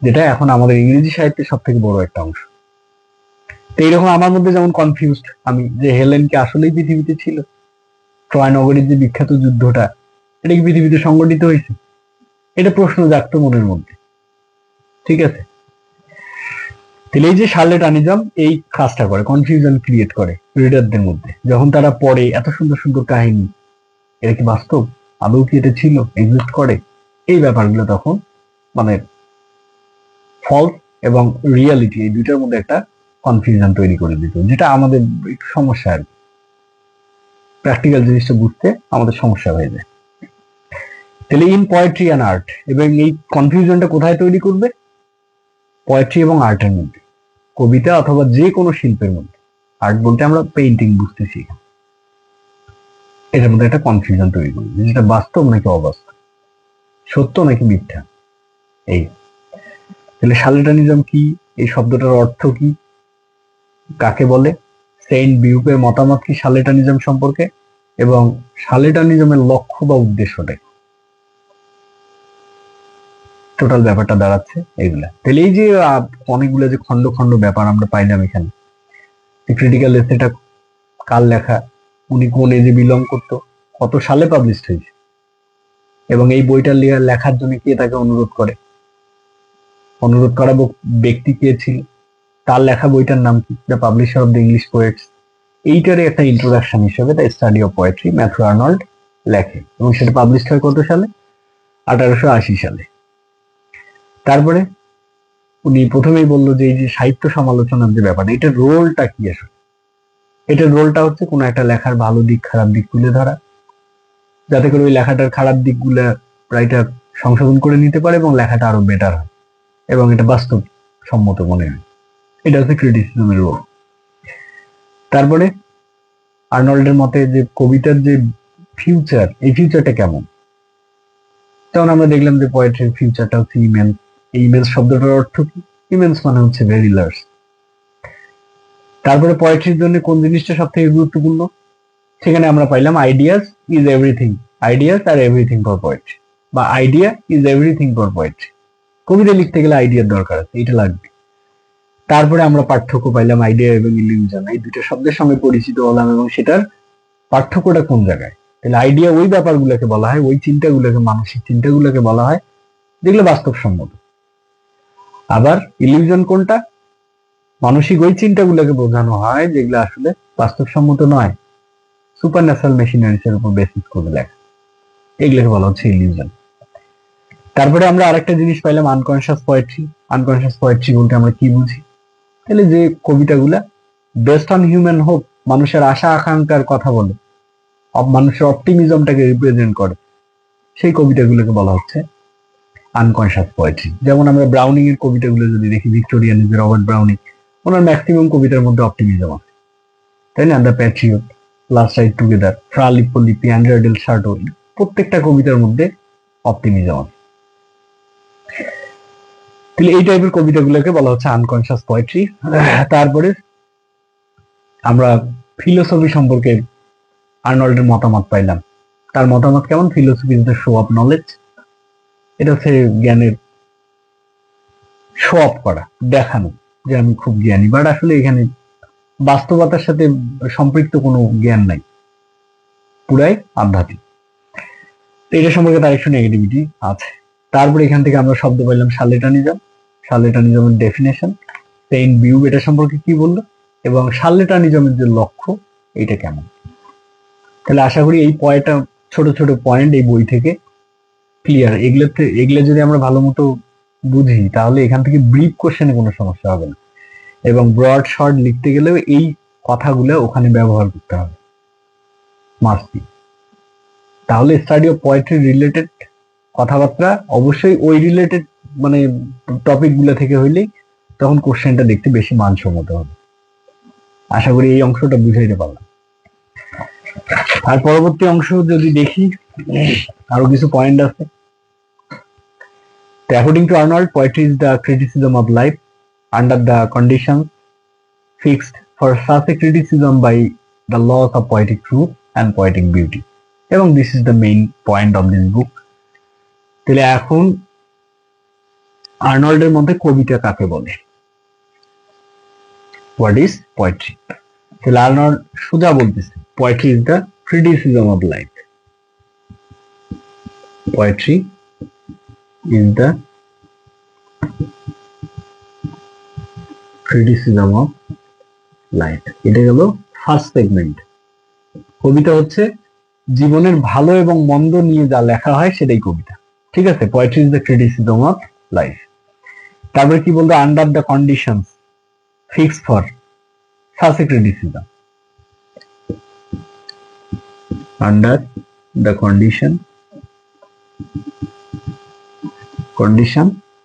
যেটা এখন আমাদের ইংরেজি সাহিত্যের সব থেকে বড় একটা অংশ। তো এইরকম আমার মধ্যে যেমন কনফিউজড আমি যে হেলেন কি আসলেই পৃথিবীতে ছিল, ট্রয় নগরীর যে বিখ্যাত যুদ্ধটা, এটা কি পৃথিবীতে সংগঠিত হয়েছে, এটা প্রশ্ন জাগতো মনের মধ্যে। ঠিক আছে? তাহলে এই যে শার্লেটানিজম এই কাজটা করে, কনফিউশন ক্রিয়েট করে রিডারদের মধ্যে। যখন তারা পড়ে এত সুন্দর সুন্দর কাহিনী, এটা কি বাস্তব, আদৌ কি এটা ছিল, এক্সিস্ট করে, এই ব্যাপারগুলো তখন মানে ফলস এবং রিয়ালিটি, এই দুইটার মধ্যে একটা কনফিউশন তৈরি করে দিত, যেটা আমাদের একটু সমস্যা আর কি। প্র্যাকটিক্যাল জিনিসটা বুঝতে আমাদের সমস্যা হয়ে যায়। তাহলে ইন পোয়েট্রি অ্যান্ড আর্ট, এবং এই কনফিউশনটা কোথায় তৈরি করবে? পোয়েট্রি এবং আর্টের মধ্যে, কবিতা অথবা যে কোনো শিল্পের মধ্যে। আর্ট বলতে আমরা পেইন্টিং বুঝতেছি, এটার মধ্যে একটা কনফিউশন তৈরি করবে, যেটা বাস্তব নাকি অবাস্তব, সত্য নাকি মিথ্যা। এই তাহলে শার্লেটানিজম কি, এই শব্দটার অর্থ কি, কাকে বলে, সেন্ট বিউপের মতামত কি শার্লেটানিজম সম্পর্কে, এবং শার্লেটানিজমের লক্ষ্য বা উদ্দেশ্যটা, টোটাল ব্যাপারটা দাঁড়াচ্ছে এগুলা। তাহলে এই যে অনেকগুলো যে খন্ড খন্ড ব্যাপার আমরা পাইলাম এখানে, ক্রিটিক্যাল এসেটা কার লেখা, উনি কোন এজে বিলং করতো, কত সালে পাবলিশ হয়েছে, এবং এই বইটা লেখার জন্য কে তাকে অনুরোধ করে, অনুরোধ করা ব্যক্তি কে ছিল, তার লেখা বইটার নাম কি, the publisher of the English poets. এইটারই একটা ইন্ট্রোডাকশন হিসেবে the study of poetry Matthew Arnold লেখে, এবং সেটা পাবলিশ হয় কত সালে? 1880 সালে। তারপরে উনি প্রথমেই বললো যে এই যে সাহিত্য সমালোচনার যে ব্যাপারটা, এটার রোলটা কি আসলে? এটার রোলটা হচ্ছে কোনো একটা লেখার ভালো দিক খারাপ দিক তুলে ধরা, যাতে করে ওই লেখাটার খারাপ দিকগুলা রাইটার সংশোধন করে নিতে পারে এবং লেখাটা আরো বেটার হয় এবং এটা বাস্তব সম্মত মনে হয়। এটা হচ্ছে ক্রিটিসিজমের রোল। তারপরে আর্নল্ডের মতে যে কবিতার যে ফিউচার, এই ফিউচারটা কেমন? যেমন আমরা দেখলাম যে পোয়েট্রির ফিউচারটা হচ্ছে ইমেন্স। এই ইমেন্স শব্দটার অর্থ কি? ইমেন্স মানে হচ্ছে ভেরি লার্জ। তারপরে পোয়েট্রির জন্য কোন জিনিসটা সব থেকে গুরুত্বপূর্ণ? সেখানে আমরা পাইলাম ideas is everything, ideas are everything for poetry, বা idea is everything for poetry. কবিতা লিখতে গেলে আইডিয়ার দরকার আছে, এটা লাগবে। তারপরে আমরা পার্থক্য পাইলাম আইডিয়া এবং ইলিউশন, এই দুটো শব্দের সঙ্গে পরিচিত হলাম এবং সেটার পার্থক্যটা কোন জায়গায়। তাহলে আইডিয়া ওই ব্যাপারগুলোকে বলা হয়, ওই চিন্তাগুলোকে, মানসিক চিন্তাগুলোকে বলা হয় যেগুলো বাস্তবসম্মত। আবার ইলিউশন কোনটা? মানসিক ওই চিন্তাগুলোকে বোঝানো হয় যেগুলো আসলে বাস্তবসম্মত নয়, সুপার ন্যাচারাল মেশিনারিস এর উপর বেসিস করে লেখা, এগুলোকে বলা হচ্ছে ইলিউশন। তারপরে আমরা আরেকটা জিনিস পাইলাম আনকনসিয়াস পোয়েট্রি। আনকনসিয়াস পোয়েট্রি বলতে আমরা কি বুঝি? তাহলে যে কবিতাগুলা বেস্ট অন হিউম্যান হোপ, মানুষের আশা আকাঙ্ক্ষার কথা বলে, মানুষের অপটিমিজমটাকে রিপ্রেজেন্ট করে, সেই কবিতাগুলোকে বলা হচ্ছে আনকনশিয়াস পোয়েট্রি। যেমন আমরা ব্রাউনিং এর কবিতাগুলো যদি দেখি, ভিক্টোরিয়ান যে রবার্ট ব্রাউনিং, ওনার ম্যাক্সিমাম কবিতার মধ্যে অপটিমিজম আছে, তাই না? The patriot, last ride together, Fra Lippo Lippi, Andrea del Sarto, প্রত্যেকটা কবিতার মধ্যে অপটিমিজম আছে। তাহলে এই টাইপের কবিতাগুলোকে বলা হচ্ছে আনকনশিয়াস পোয়েট্রি। তারপরে আমরা ফিলোসফি সম্পর্কে আর্নল্ডের মতামত পাইলাম। তার মতামত কেমন? Philosophy is the show of knowledge. এটা হচ্ছে জ্ঞানের শো অফ করা, দেখানো যে আমি খুব জ্ঞানী, বাট আসলে এখানে বাস্তবতার সাথে সম্পৃক্ত কোনো জ্ঞান নাই, পুরাই আধ্যাত্মিক। তো এটা সম্পর্কে তার একটু নেগেটিভিটি আছে। তারপরে এখান থেকে আমরা শব্দ পাইলাম শার্লেটানিজম, শার্লেটানিজমের ডেফিনেশন, পেইন ভিউ এটা সম্পর্কে কি বললো, এবং শার্লেটানিজমের যে লক্ষ্য এটা কেমন। তাহলে আশা করি এই পয়েন্টটা, ছোট ছোট পয়েন্ট এই বই থেকে ক্লিয়ার। এগুলো যদি আমরা ভালো মতো বুঝি তাহলে এখান থেকে ব্রিফ কোশ্চেনে কোনো সমস্যা হবে না, এবং ব্রড শর্ট লিখতে গেলেও এই কথাগুলো ওখানে ব্যবহার করতে হবে, মাস্ট বি। তাহলে স্টাডি অফ পোয়েট্রি রিলেটেড কথাবার্তা অবশ্যই ওই রিলেটেড মানে টপিক গুলো থেকে হইলেই তখন কোশ্চেনটা দেখতে বেশি মানসম্মত হবে। আশা করি এই অংশটা বুঝাইতে পারলাম। আর পরবর্তী অংশ যদি দেখি, আরো কিছু পয়েন্ট আছে। According to Arnold, poetry is the criticism of life under the conditions fixed for such a criticism by the laws of poetic truth and poetic beauty. এবং this is the main point of this book. তাহলে এখন আর্নল্ডের মধ্যে কবিতা কাকে বলে? What is poetry? তাহলে Arnold সোজা বলতেছে poetry is the criticism of life. Poetry is the criticism of life. এটা গেল ফার্স্ট সেগমেন্ট। কবিতা হচ্ছে জীবনের ভালো এবং মন্দ নিয়ে যা লেখা হয় সেটাই কবিতা, ঠিক আছে? Poetry is the criticism of life. তারপরে কি বলতো? Under the conditions fixed for such a criticism. Under the condition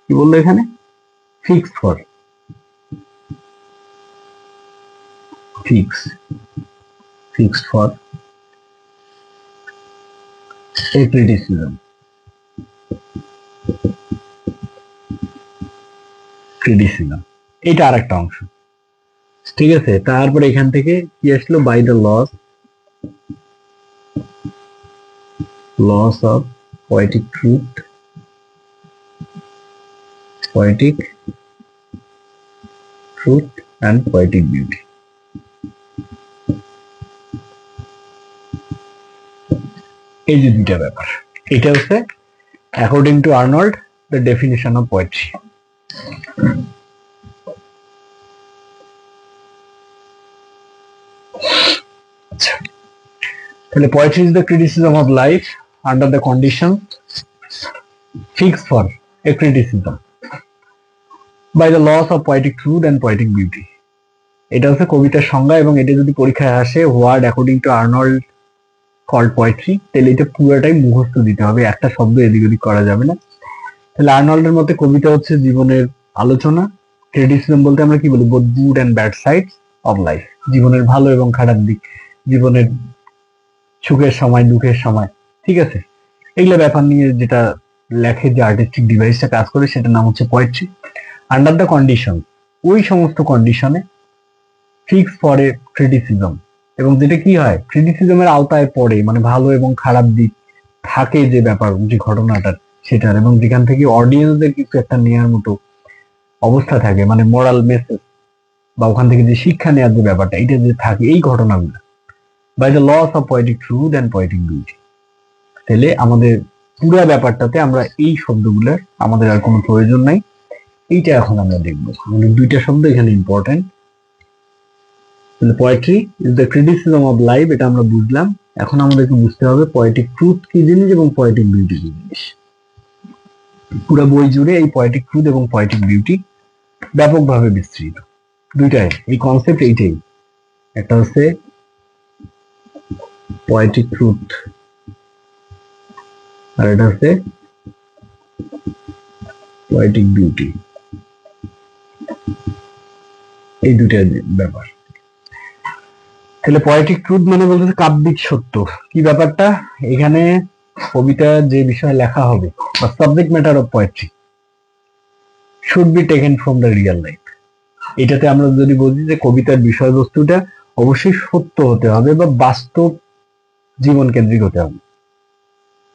কি বললো এখানে? Fixed for, fixed for a criticism. এটা আর একটা অংশ, ঠিক আছে? তারপরে এখান থেকে কি আসলো? By the laws of poetic truth, and poetic beauty. এই যে দুইটা ব্যাপার, এটা হচ্ছে according to Arnold the definition of poetry. আচ্ছা, তাহলে poetry is the criticism of life under the condition fixed for a criticism by the laws of poetic truth and poetic beauty. এটা হচ্ছে কবিতার সংজ্ঞা, এবং এটা যদি পরীক্ষায় আসে word according to Arnold called poetry, তাহলে এটা পুরোটাই মুখস্থ দিতে হবে, একটা শব্দ এদিক ওদিক করা যাবে না। তাহলে আর্নল্ডের মতে কবিতা হচ্ছে জীবনের আলোচনা। ক্রিটিসিজম বলতে আমরা কি বলি? Both good and bad sides of life, জীবনের ভালো এবং খারাপ দিক, জীবনের সুখের সময়, দুঃখের সময়, ঠিক আছে? এগুলো ব্যাপার নিয়ে যেটা লেখে, যে আর্টিস্টিক ডিভাইসটা কাজ করে, সেটার নাম হচ্ছে পোয়েট্রি। আন্ডার দ্য কন্ডিশন, ওই সমস্ত কন্ডিশনে ফিক্স ফর এ ক্রিটিসিজম, এবং যেটা কি হয় ক্রিটিসিজমের আওতায় পড়ে, মানে ভালো এবং খারাপ দিক থাকে যে ব্যাপার, যে ঘটনাটার সেটার, এবং যেখান থেকে অডিয়েন্সদের কিছু একটা নেওয়ার মতো অবস্থা থাকে, মানে মোরাল মেসেজ বা ওখান থেকে যে শিক্ষা নেওয়ার যে ব্যাপারটা, এটা যে থাকে, এই ঘটনাগুলো by the laws of poetic truth and poetic beauty. তাহলে আমাদের পুরো ব্যাপারটাতে আমরা এই শব্দগুলোর আমাদের আর কোনো প্রয়োজন নাই, এইটা এখন আমরা দেখবো। আমাদের দুইটা শব্দ এখানে important. Poetry is the criticism of life, এটা আমরা বুঝলাম। এখন আমাদেরকে বুঝতে হবে পোয়েটিক ট্রুথ কি জিনিস এবং পোয়েটিক বিউটি কি জিনিস। পুরো বই জুড়ে এই পোয়েটিক ট্রুথ এবং পোয়েটিক বিউটি ব্যাপকভাবে বিস্তৃত। দুইটাই এই কনসেপ্ট, এইটাই। একটা হচ্ছে পোয়েটিক ট্রুথ আর এটা হচ্ছে পোয়েটিক বিউটি, এই দুটা ব্যাপার। তাহলে পোয়েটিক ট্রুথ মানে বলতেছে কাব্যিক সত্য। কি ব্যাপারটা এখানে, কবিতা যে বিষয়ে লেখা হবে বা subject matter of poetry should be taken from the real life. এটাতে আমরা যদি বলি যে কবিতার বিষয়বস্তুটা অবশ্যই সত্য হতে হবে বা বাস্তব জীবন কেন্দ্রিক হতে হবে।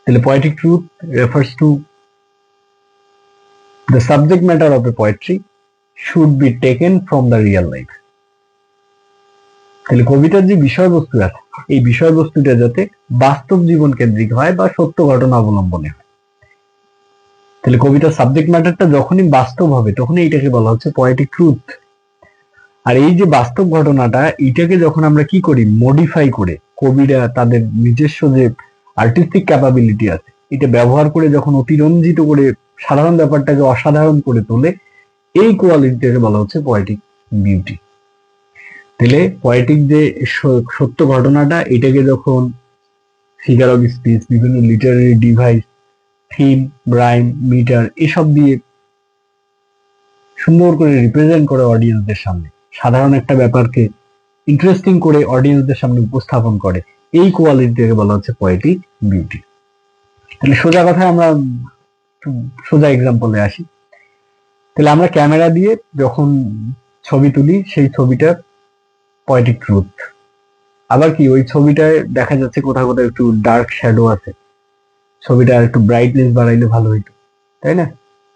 তাহলে poetic truth refers to the subject matter of A poetry should be taken from the real life. তাহলে কবিতার যে বিষয়বস্তু আছে এই বিষয়বস্তুটা যাতে বাস্তব জীবন কেন্দ্রিক হয় বা সত্য ঘটনা অবলম্বনে হয়। তাহলে কবিতার সাবজেক্ট ম্যাটারটা যখনই বাস্তব হবে তখনই এটাকে বলা হচ্ছে পোয়েটিক ট্রুথ। আর এই যে বাস্তব ঘটনাটা এটাকে যখন আমরা কি করি মডিফাই করে, কবিরা তাদের নিজস্ব যে আর্টিস্টিক ক্যাপাবিলিটি আছে এটা ব্যবহার করে যখন অতিরঞ্জিত করে সাধারণ ব্যাপারটাকে অসাধারণ করে তোলে, এই কোয়ালিটিটাকে বলা হচ্ছে পোয়েটিক বিউটি। তাহলে পোয়েটিক যে সত্য ঘটনাটা এটাকে যখন ফিগার অফ স্পিচ, বিভিন্ন literary device, theme, rhyme, metre এসব দিয়ে সুন্দর করে রিপ্রেজেন্ট করে অডিয়েন্সদের সামনে, সাধারণ একটা ব্যাপারকে ইন্টারেস্টিং করে অডিয়েন্সদের সামনে উপস্থাপন করে, এই কোয়ালিটিটাকে বলা হচ্ছে পোয়েটিক বিউটি। তাহলে সোজা কথায় আমরা সোজা এক্সাম্পলে আসি। তাহলে আমরা ক্যামেরা দিয়ে যখন ছবি তুলি সেই ছবিটা পোয়েটিক ট্রুথ। আবার কি ওই ছবিটায় দেখা যাচ্ছে কোথাও কোথাও একটু ডার্ক শ্যাডো আছে, ছবিটা একটু ব্রাইটনেস বাড়াইলে ভালো হইতো, তাই না,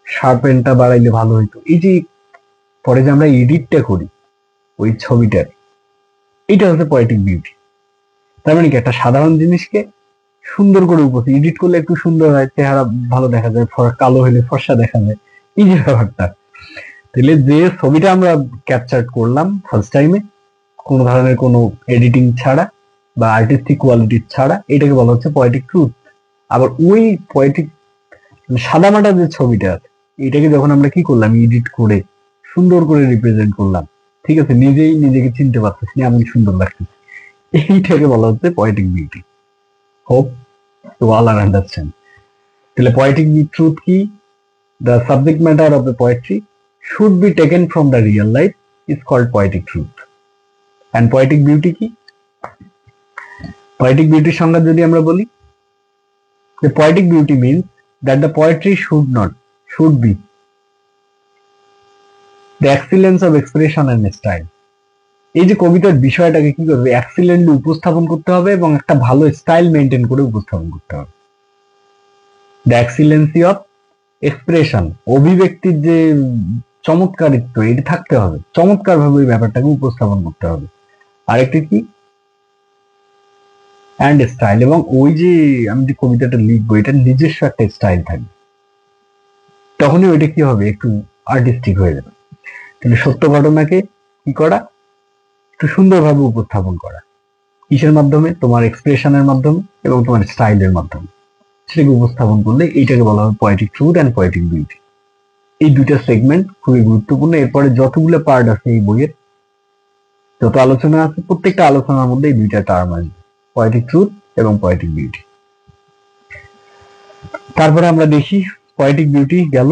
শার্পেনটা বাড়াইলে ভালো হইতো। এই যে পরে যে আমরা এডিটটা করি ওই ছবিটার, এইটা হচ্ছে পোয়েটিক বিউটি। তার মানে কি একটা সাধারণ জিনিসকে সুন্দর করে এডিট করলে একটু সুন্দর হয়, চেহারা ভালো দেখা যায়, কালো হলে ফর্সা দেখা যায়, এই যে ব্যাপারটা। তাহলে যে ছবিটা আমরা ক্যাপচার করলাম ফার্স্ট টাইমে কোনো ধরনের কোনো এডিটিং ছাড়া বা আর্টিস্টিক কোয়ালিটি ছাড়া, এটাকে বলা হচ্ছে পোয়েটিক ট্রুথ। আবার ওই পোয়েটিক সাদামাটা যে ছবিটা আছে এটাকে যখন আমরা কি করলাম এডিট করে সুন্দর করে রিপ্রেজেন্ট করলাম, ঠিক আছে, নিজেই নিজেকে চিনতে পারতেছি এমন সুন্দর লাগতেছে, এইটাকে বলা হচ্ছে poetic beauty. Hope to all are understand. তাহলে পোয়েটিক ট্রুথ কি? The subject matter of the poetry should be taken from the real life is called poetic truth. And poetic beauty কি? পোয়েটিক বিউটির সংজ্ঞা যদি আমরা বলি, the poetic beauty means that the poetry should be the excellence of expression and style. এই যে কবিতার বিষয়টাকে কি করবে এক্সিলেন্টলি উপস্থাপন করতে হবে এবং একটা ভালো স্টাইল মেনটেন করে উপস্থাপন করতে হবে। দ্য এক্সিলেন্সি অফ এক্সপ্রেশন, অভিব্যক্তির যে চমৎকারিত্ব এটা থাকতে হবে, চমৎকার ভাবে ওই ব্যাপারটাকে উপস্থাপন করতে হবে। আরেকটি কি অ্যান্ড স্টাইল, এবং ওই যে আমি যে কবিতাটা লিখবো এটার নিজস্ব একটা স্টাইল থাকবে, তখনই ওইটা কি হবে একটু আর্টিস্টিক হয়ে যাবে। তাহলে সত্য ঘটনাকে কি করা, একটু সুন্দরভাবে উপস্থাপন করা, কিসের মাধ্যমে, তোমার এক্সপ্রেশনের মাধ্যমে এবং তোমার স্টাইলের মাধ্যমে, সেটাকে উপস্থাপন করলে এইটাকে বলা হয় poetic truth and poetic beauty. এই দুইটা সেগমেন্ট খুবই গুরুত্বপূর্ণ। এরপরে যতগুলো পার্ট আছে এই বইয়ের, যত আলোচনা আছে প্রত্যেকটা আলোচনার মধ্যে এই দুইটা টার্ম আসবে, পোয়েটিক ট্রুথ এবং পোয়েটিক বিউটি। তারপরে আমরা দেখি পোয়েটিক বিউটি গেল,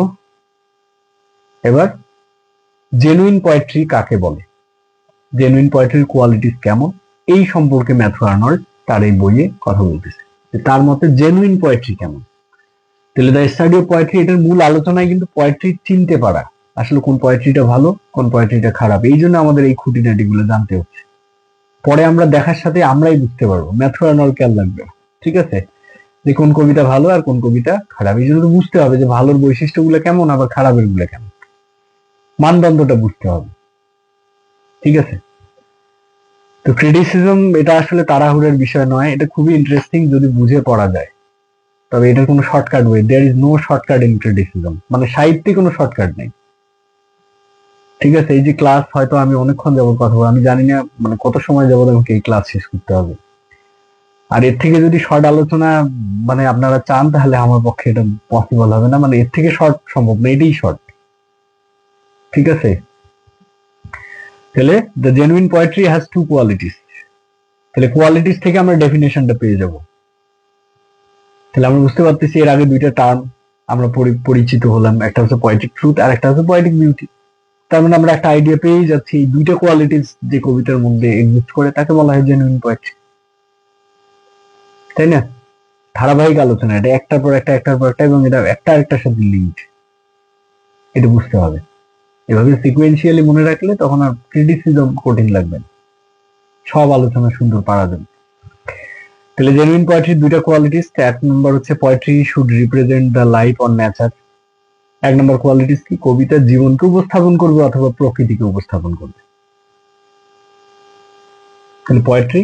এবার জেনুইন পোয়েট্রি কাকে বলে, জেনুইন পোয়েট্রির কোয়ালিটিস কেমন, এই সম্পর্কে ম্যাথু আর্নল্ড তার এই বইয়ে কথা বলতেছে, তার মতে জেনুইন পোয়েট্রি কেমন। তাহলে দ্য স্টাডি অফ পোয়েট্রি, এটার মূল আলোচনায় কিন্তু পোয়েট্রি চিনতে পারা, আসলে কোন পোয়েট্রিটা ভালো কোন পোয়েট্রিটা খারাপ, এই জন্য আমাদের এই খুঁটিনাটি গুলো জানতে হচ্ছে। পরে আমরা দেখার সাথে আমরাই বুঝতে পারবো, ম্যাথু আর্নল্ড খেয়াল লাগবে, ঠিক আছে, যে কোন কবিতা ভালো আর কোন কবিতা খারাপ। এই জন্য তো বুঝতে হবে যে ভালোর বৈশিষ্ট্যগুলো কেমন আবার খারাপের গুলো কেমন, মানদণ্ডটা বুঝতে হবে, ঠিক আছে। তো ক্রিটিসিজম এটা আসলে তাড়াহুড়োর বিষয় নয়, এটা খুবই ইন্টারেস্টিং যদি বুঝে পড়া যায়, তবে এটার কোনো shortcut way, there is no shortcut in criticism, মানে সাহিত্যে কোনো শর্টকাট নেই, ঠিক আছে। এই যে ক্লাস হয়তো আমি অনেকক্ষণ যাবত কথা বলবো, আমি জানি না মানে কত সময় যাবত আমাকে এই ক্লাস শেষ করতে হবে, আর এর থেকে যদি শর্ট আলোচনা মানে আপনারা চান তাহলে আমার পক্ষে এটা পসিবল হবে না, মানে এর থেকে শর্ট সম্ভব না, এটাই শর্ট, ঠিক আছে। তাহলে the genuine poetry has to qualities, তাহলে কোয়ালিটিস থেকে আমরা ডেফিনেশনটা পেয়ে যাব। তাহলে আমরা বুঝতে পারতেছি এর আগে দুইটা টার্ম আমরা পরিচিত হলাম, একটা হচ্ছে পোয়েটিক ট্রুথ আর একটা হচ্ছে পোয়েটিক বিউটি। তার মানে আমরা একটা আইডিয়া পেয়ে যাচ্ছি এই দুইটা কোয়ালিটিস যে কবিতার মধ্যে এক্সিস্ট করে তাকে বলা হয় জেনুইন পোয়েট্রি, তাই না? ধারাবাহিক আলোচনা, এটা একটার পর একটা একটার পর একটা, এবং এটা একটা আরেকটার সাথে লিঙ্ক, এটা বুঝতে হবে। এভাবে সিকুয়েন্সিয়ালি মনে রাখলে তখন আর ক্রিটিসিজম কঠিন লাগবে না, সব আলোচনা সুন্দর পারা যাবে। তাহলে জেনুইন পোয়েট্রির দুইটা কোয়ালিটিস, এক নম্বর হচ্ছে poetry should represent the life or nature. এক নম্বর কোয়ালিটিস কি, কবিতা জীবনকে উপস্থাপন করবে অথবা প্রকৃতিকে উপস্থাপন করবে। তাহলে poetry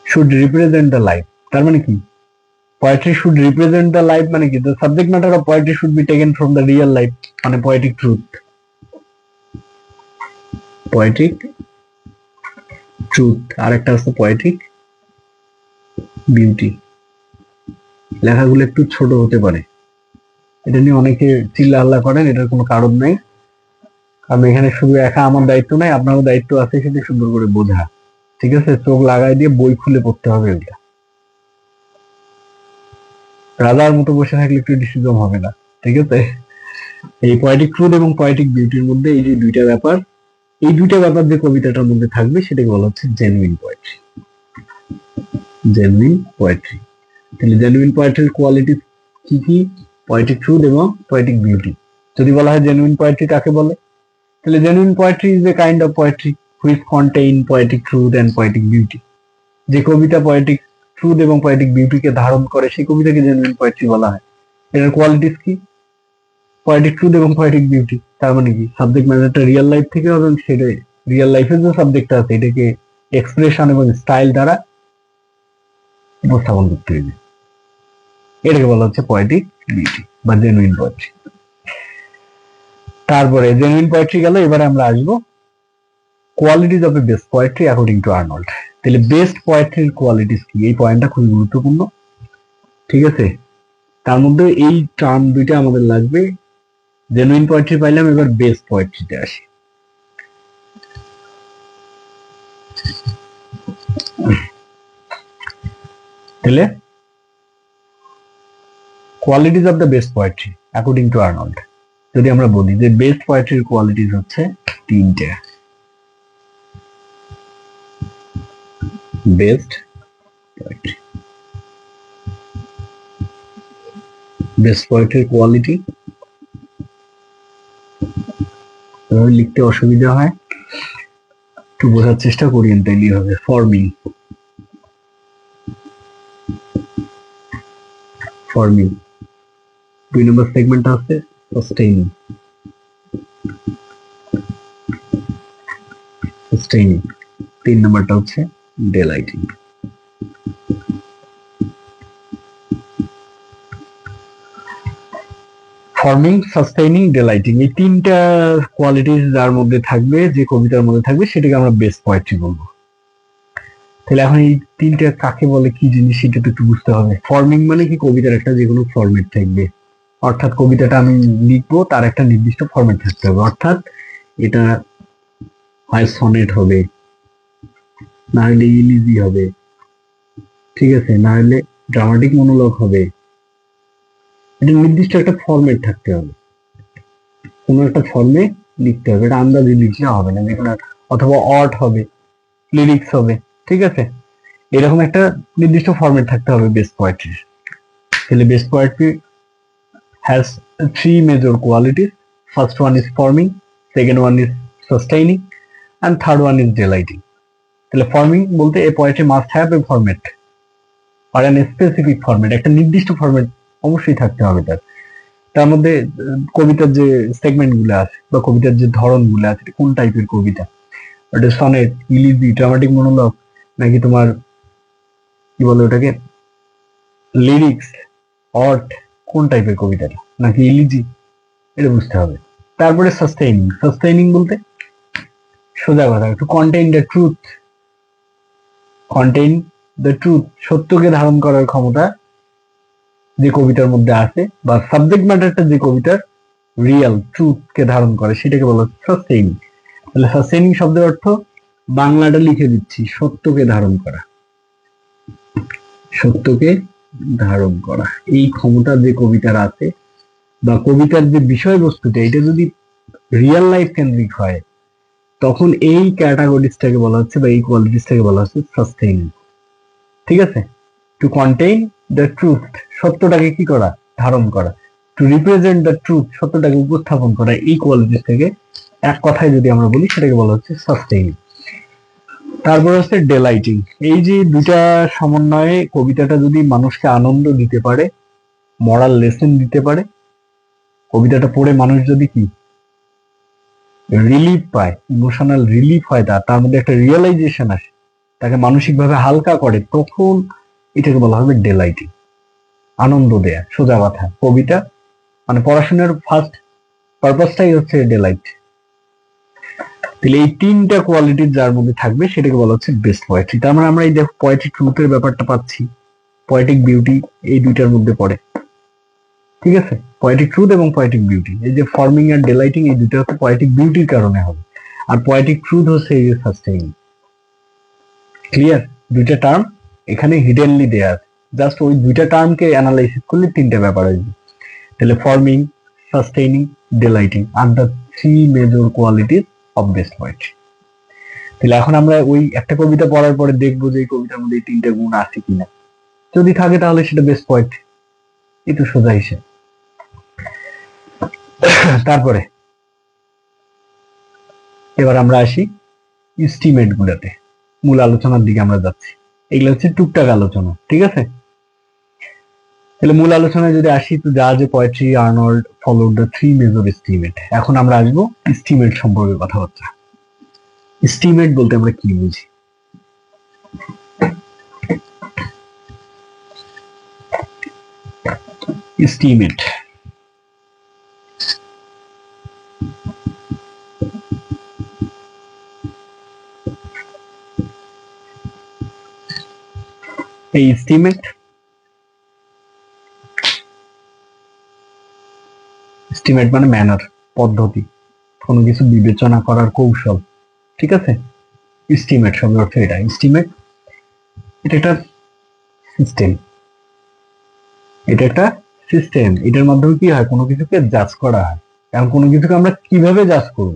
should represent the life, তার মানে কি poetry should represent the life মানে কি, the subject matter of poetry should be taken from the real life, মানে পোয়েটিক ট্রুথ। পোয়েটিক ট্রুথ আর একটা আছে পোয়েটিক বিউটি। লেখাগুলো একটু ছোট হতে পারে, এটা নিয়ে অনেকে চিল্লা হাল্লা করেন, এটার কোনো কারণ নেই, কারণ এখানে শুধু একা আমার দায়িত্ব নাই, আপনারও দায়িত্ব আছে সেটা সুন্দর করে বোঝা, ঠিক আছে? চোখ লাগাই দিয়ে বই খুলে পড়তে হবে ওইটা, রাজার মতো বসে থাকলে ক্রিটিসিজম হবে না, ঠিক আছে? এই পোয়েটিক ট্রুথ এবং পোয়েটিক বিউটির মধ্যে এই যে দুইটা ব্যাপার, এই দুইটা ব্যাপার যে কবিতাটার মধ্যে থাকবে সেটাকে বলা হচ্ছে জেনুইন পোয়েট্রি। Genuine poetry. তাহলে জেনুইন পোয়েট্রির কোয়ালিটি কি কি, পোয়েটিক ট্রুথ এবং পোয়েটিক বিউটি। যদি বলা হয় জেনুইন পোয়েট্রি কাকে বলে, তাহলে genuine poetry is a kind of poetry which contain poetic truth and poetic beauty. যে কবিতা পোয়েটিক ট্রুথ এবং পোয়েটিক বিউটিকে ধারণ করে সেই কবিতাকে জেনুইন পোয়েট্রি বলা হয়। এটার কোয়ালিটিস কি, পোয়েটিক ট্রুথ এবং পোয়েটিক বিউটি। তার মানে কি, সাবজেক্ট ম্যাটারটা রিয়েল লাইফ থেকে হবে, এবং সেটা রিয়েল লাইফের যে সাবজেক্টটা আছে এটাকে এক্সপ্রেশন এবং স্টাইল দ্বারা উপস্থাপন করতে হবে, এটাকে বলা হচ্ছে পোয়েটিক বিউটি বা জেনুইন পোয়েট্রি। তারপরে জেনুইন পোয়েট্রি গেল, এবারে আমরা আসবো qualities of A best poetry according to Arnold. তাহলে বেস্ট পোয়েট্রির কোয়ালিটিস কি, এই পয়েন্টটা খুবই গুরুত্বপূর্ণ, ঠিক আছে? তার মধ্যে এই টার্ম দুইটা আমাদের লাগবে। জেনুইন পোয়েট্রি পাইলাম, এবার বেস্ট পোয়েট্রিতে আসি। তাহলে qualities of the best poetry according to Arnold, যদি আমরা বলি যে বেস্ট পোয়েট্রির কোয়ালিটিজ হচ্ছে তিনটে। বেস্ট পোয়েট্রি, বেস্ট পোয়েট্রির কোয়ালিটি লিখতে অসুবিধা হয়, একটু বোঝার চেষ্টা করি, তাইলেই হবে। Forming, forming. 2 নম্বর সেগমেন্ট আছে সাস্টেইনিং, সাস্টেইনিং। 3 নম্বরটা হচ্ছে ডেলাইটিং। ফর্মিং, সাস্টেইনিং, ডেলাইটিং, এই তিনটা কোয়ালিটিস যার মধ্যে থাকবে, যে কবিতার মধ্যে থাকবে, সেটাকে আমরা বেস্ট পোয়েট্রি বলবো। তাহলে এখন এই তিনটা কাকে বলে, কি জিনিস, সেটা তো একটু বুঝতে হবে। ফর্মিং মানে কি, কবিতার একটা যে কোনো ফরম্যাট থাকবে, অর্থাৎ কবিতাটা আমি লিখবো তার একটা নির্দিষ্ট ফরম্যাট থাকতে হবে, অর্থাৎ এটা হয় সনেট হবে, না হলে ইলিজি হবে, ঠিক আছে, না হলে ড্রামাটিক মনোলগ হবে। এটা নির্দিষ্ট একটা ফরম্যাট থাকতে হবে, কোনো একটা ফর্মে লিখতে হবে, এটা আন্দাজে লিখলে হবে না, যেখানে অথবা অর্ট হবে, লিরিক্স হবে, ঠিক আছে, এরকম একটা নির্দিষ্ট ফরম্যাট থাকতে হবে বেস্ট পোয়েট্রির। তাহলে best poetry has 3 major qualities. First one is forming, second one is sustaining, and third one is delighting. তাহলে ফর্মিং বলতে a poetry must have a format or an specific format, একটা নির্দিষ্ট format অবশ্যই থাকতে হবে তার। তার মধ্যে কবিতার যে সেগমেন্ট গুলো আছে বা কবিতার যে ধরন গুলো আছে, কোন টাইপের কবিতা, ওটা সনেট, ইলিজি, ড্রামাটিক মনোলগ, নাকি তোমার কি বলে ওটাকে লিরিক্স, অর্ট, কোন টাইপের কবিতাটা, নাকি ইলিজি, এটা বুঝতে হবে। তারপরে সাস্টেইনিং, সাস্টেইনিং বলতে সোজা কথা, একটু contain the truth, contain the truth, সত্যকে ধারণ করার ক্ষমতা যে কবিতার মধ্যে আছে, বা সাবজেক্ট ম্যাটারটা যে কবিতার রিয়েল ট্রুথকে ধারণ করে, সেটাকে বলা হচ্ছে সাস্টেইনিং। তাহলে সাস্টেইনিং শব্দের অর্থ, বাংলাটা লিখে দিচ্ছি, সত্যকে ধারণ করা, সত্যকে ধারণ করা, এই ক্ষমতা যে কবিতার আছে বা কবিতার যে বিষয়বস্তুটা এটা যদি রিয়েল লাইফ কেন্দ্রিক হয়, তখন এই ক্যাটাগরিজটাকে বলা হচ্ছে বা এই কোয়ালিটিসটাকে বলা হচ্ছে সাস্টেইনিং। ঠিক আছে? টু কন্টেইন দ্য ট্রুথ, সত্যটাকে কি করা, ধারণ করা। টু রিপ্রেজেন্ট দ্য ট্রুথ, সত্যটাকে উপস্থাপন করা। এই কোয়ালিটিস থেকে এক কথায় যদি আমরা বলি সেটাকে বলা হচ্ছে সাস্টেইনিং। তারপর হচ্ছে ডেলাইটিং। এই যে দুটা সমন্বয়ে কবিতাটা যদি মানুষকে আনন্দ দিতে পারে, মরাল লেসন দিতে পারে, কবিতাটা পড়ে মানুষ যদি কি রিলিফ পায়, ইমোশনাল রিলিফ হয়, তার মধ্যে একটা রিয়েলাইজেশন আসে, তাকে মানসিকভাবে হালকা করে, তখন এটাকে বলা হবে ডেলাইটিং, আনন্দ দেয়া। সোজা কথা, কবিতা মানে পড়াশোনার ফার্স্ট পারপাসটাই হচ্ছে ডেলাইট। তাহলে এই তিনটা কোয়ালিটি যার মধ্যে থাকবে সেটাকে বলা হচ্ছে বেস্ট পোয়েট্রি। তার মানে আমরা এই দেখো পোয়েট্রিক ট্রুথের ব্যাপারটা পাচ্ছি, পোয়েটিক বিউটি এই দুইটার মধ্যে পড়ে। ঠিক আছে? পোয়েটিক ট্রুথ এবং পোয়েটিক বিউটি, এই যে ফর্মিং আর ডেলাইটিং, এই দুটো হচ্ছে পোয়েটিক বিউটির কারণে হবে, আর পোয়েটিক ট্রুথ হচ্ছে এই যে সাস্টেইনিং। ক্লিয়ার? দুইটা টার্ম এখানে হিডেনলি দেয়া আছে, জাস্ট ওই দুইটা টার্মকে অ্যানালাইসিস করলে তিনটা ব্যাপার আসবে। তাহলে forming, sustaining, delighting are the three major qualities of best poetry. তাহলে এখন আমরা ওই একটা কবিতা পড়ার পরে দেখবো যে এই কবিতার মধ্যে এই তিনটা গুণ আছে কিনা, যদি থাকে তাহলে সেটা বেস্ট পোয়েট্রি। এই তো সোজা হিসেব। তারপরে এবার আমরা আসি এস্টিমেট গুলাতে, মূল আলোচনার দিকে আমরা যাচ্ছি। এগুলো হচ্ছে টুকটাক আলোচনা। ঠিক আছে? তাহলে মূল আলোচনায় যদি আসি, তো যা যে poetry Arnold followed the three major estimate. এখন আমরা আসবো এস্টিমেট সম্পর্কে কথাবার্তা। এস্টিমেট বলতে আমরা কি বুঝি? এস্টিমেট এই এস্টিমেট মানে ম্যানার, পদ্ধতি, কোনো কিছু বিবেচনা করার কৌশল। ঠিক আছে? এস্টিমেট শব্দের অর্থ এটা। এস্টিমেট এটা একটা সিস্টেম, এটা একটা সিস্টেম। এটার মাধ্যমে কি হয়, কোনো কিছুকে জাজ করা হয়। এখন কোনো কিছুকে আমরা কিভাবে জাজ করব,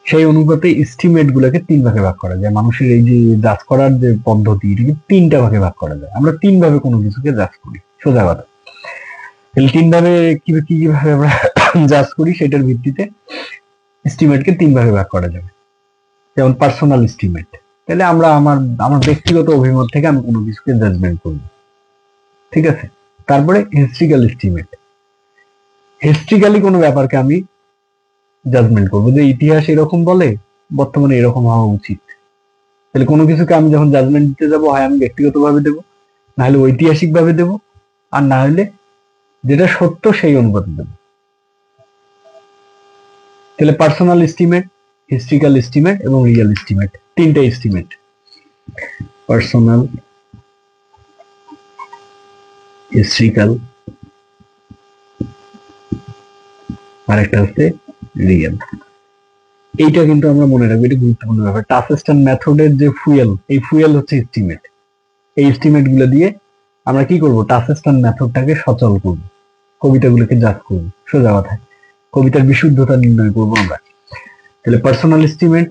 সেই অনুপাতে এস্টিমেট গুলোকে তিন ভাগে ভাগ করা যায়। মানুষের এই যে জাজ করার যে পদ্ধতি, এটাকে তিনটা ভাগে ভাগ করা যায়। আমরা তিন ভাবে কোনো কিছুকে জাজ করি, সোজা কথা। তাহলে তিন ভাবে কিভাবে আমরা জাজ করি সেটার ভিত্তিতে এস্টিমেটকে তিন ভাগে ভাগ করা যাবে। যেমন পার্সোনাল এস্টিমেট, তাহলে আমরা আমার ব্যক্তিগত অভিমত থেকে আমি কোনো কিছুকে জাজমেন্ট করব। ঠিক আছে? তারপরে হিস্ট্রিক্যাল এস্টিমেট, হিস্ট্রিক্যালি কোনো ব্যাপারকে আমি জাজমেন্ট করবো যে ইতিহাস এরকম বলে, বর্তমানে এরকম হওয়া উচিত। তাহলে কোনো কিছুকে আমি যখন জাজমেন্ট দিতে যাবো, হয় আমি ব্যক্তিগত ভাবে দেবো, না হলে ঐতিহাসিক ভাবে দেবো, আর না হলে যেটা সত্য সেই অনুপাতে দেবো। তাহলে পার্সোনাল এস্টিমেট, হিস্ট্রিক্যাল এস্টিমেট এবং রিয়েল এস্টিমেট, তিনটা এস্টিমেট। পার্সোনাল, হিস্ট্রিক্যাল, আর একটা হচ্ছে রিয়েল। এইটা কিন্তু আমরা মনে রাখবো, এটা গুরুত্বপূর্ণ ব্যাপার। টাফেস্টন মেথডের যে ফুয়েল, এই ফুয়েল হচ্ছে এস্টিমেট। এই এস্টিমেট গুলো দিয়ে আমরা কি করব, টাফেস্টন মেথডটাকে সচল করব, কবিতাগুলোকে জাজ করব। সোজা কথায় কবিতার বিশুদ্ধতা নির্ণয় করব আমরা। তাহলে পার্সোনাল এস্টিমেট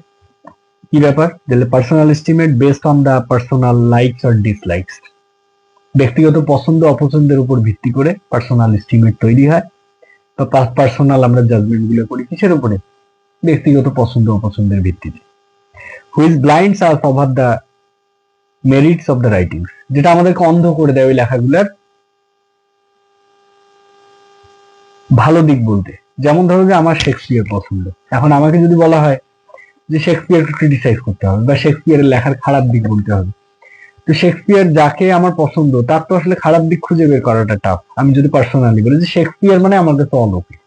কি ব্যাপার? তাহলে personal estimate based on the personal likes or dislikes, ব্যক্তিগত পছন্দ অপছন্দের উপর ভিত্তি করে পার্সোনাল এস্টিমেট তৈরি হয়। তো পার্সোনাল আমরা জাজমেন্ট গুলো করি কিসের উপরে? ব্যক্তিগত পছন্দ অপছন্দের ভিত্তিতে। Which blinds us over the merits of the writings, যেটা আমাদেরকে অন্ধ করে দেয় ওই লেখাগুলোর ভালো দিক বলতে। যেমন ধরো যে আমার শেক্সপিয়ার পছন্দ, এখন আমাকে যদি বলা হয় যে শেক্সপিয়ারকে ক্রিটিসাইজ করতে হবে বা শেক্সপিয়ারের লেখার খারাপ দিক বলতে হবে, তো শেক্সপিয়ার যাকে আমার পছন্দ তার তো আসলে খারাপ দিক খুঁজে বের করাটা টাফ। আমি যদি পার্সোনালি বলি যে শেক্সপিয়ার মানে আমার কাছে অলৌকিক,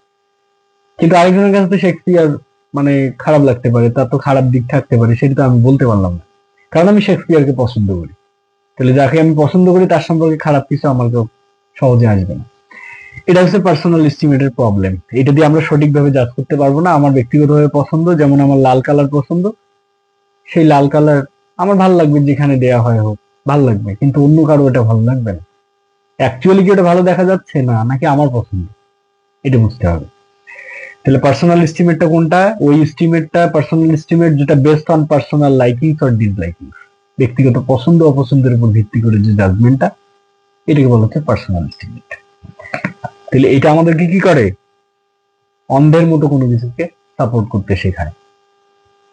কিন্তু আরেকজনের কাছে তো শেক্সপিয়ার মানে খারাপ লাগতে পারে, তার তো খারাপ দিক থাকতে পারে, সেটা তো আমি বলতে পারলাম না, কারণ আমি শেক্সপিয়ারকে পছন্দ করি। তাহলে যাকে আমি পছন্দ করি তার সম্পর্কে খারাপ কিছু আমার সহজে আসবে না। এটা হচ্ছে পার্সোনাল এস্টিমেটের প্রবলেম। এটা দিয়ে আমরা সঠিকভাবে জাজ করতে পারবো না। আমার ব্যক্তিগতভাবে পছন্দ, যেমন আমার লাল কালার পছন্দ, সেই লাল কালার আমার ভালো লাগবে যেখানে দেয়া হয় হোক, ভালো লাগবে, কিন্তু অন্য কারো এটা ভালো লাগবে না। অ্যাকচুয়ালি কি ওটা ভালো দেখা যাচ্ছে না, নাকি আমার পছন্দ, এটা বুঝতে হবে। তাহলে পার্সোনাল এস্টিমেটটা কোনটা? ওই এস্টিমেটটা পার্সোনাল এস্টিমেট যেটা বেসড অন পার্সোনাল লাইকিংস অর ডিসলাইকিংস, ব্যক্তিগত পছন্দ অপছন্দের উপর ভিত্তি করে যে জাজমেন্টটা, এটাকে বলা হচ্ছে পার্সোনাল এস্টিমেট। তাহলে এটা আমাদেরকে কি করে? অন্ধের মতো কোনো কিছুকে সাপোর্ট করতে শেখায়।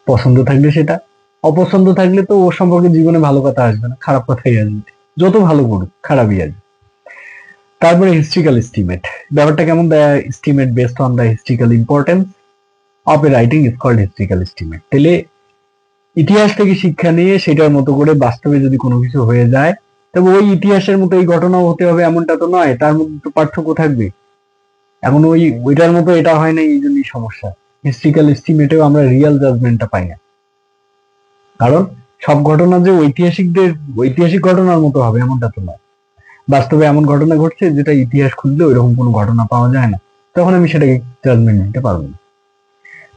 পছন্দ থাকলে সেটা, অপছন্দ থাকলে তো ওর সম্পর্কে জীবনে ভালো কথা আসবে না, খারাপ কথাই আসবে। যত ভালো করুক খারাপই আসবে। তারপরে হিস্ট্রিক্যাল এস্টিমেট, ব্যাপারটা কেমন? The estimate based on the historical importance of a writing is called historical estimate. তাহলে ইতিহাস থেকে শিক্ষা নিয়ে সেটার মতো করে বাস্তবে যদি কোনো কিছু হয়ে যায়, তবে ওই ইতিহাসের মতো এই ঘটনাও হতে হবে এমনটা তো নয়, তার মধ্যে তো পার্থক্য থাকবে। এখন ওইটার মতো এটা হয় না, এই জন্যই সমস্যা। হিস্ট্রিক্যাল এস্টিমেটেও আমরা রিয়েল জাজমেন্টটা পাই না, কারণ সব ঘটনা যে ঐতিহাসিক ঘটনার মতো হবে এমনটা তো নয়। বাস্তবে এমন ঘটনা ঘটছে যেটা ইতিহাস খুঁজলে ওইরকম কোনো ঘটনা পাওয়া যায় না, তখন আমি সেটাকে জাজমেন্ট নিতে পারবো না।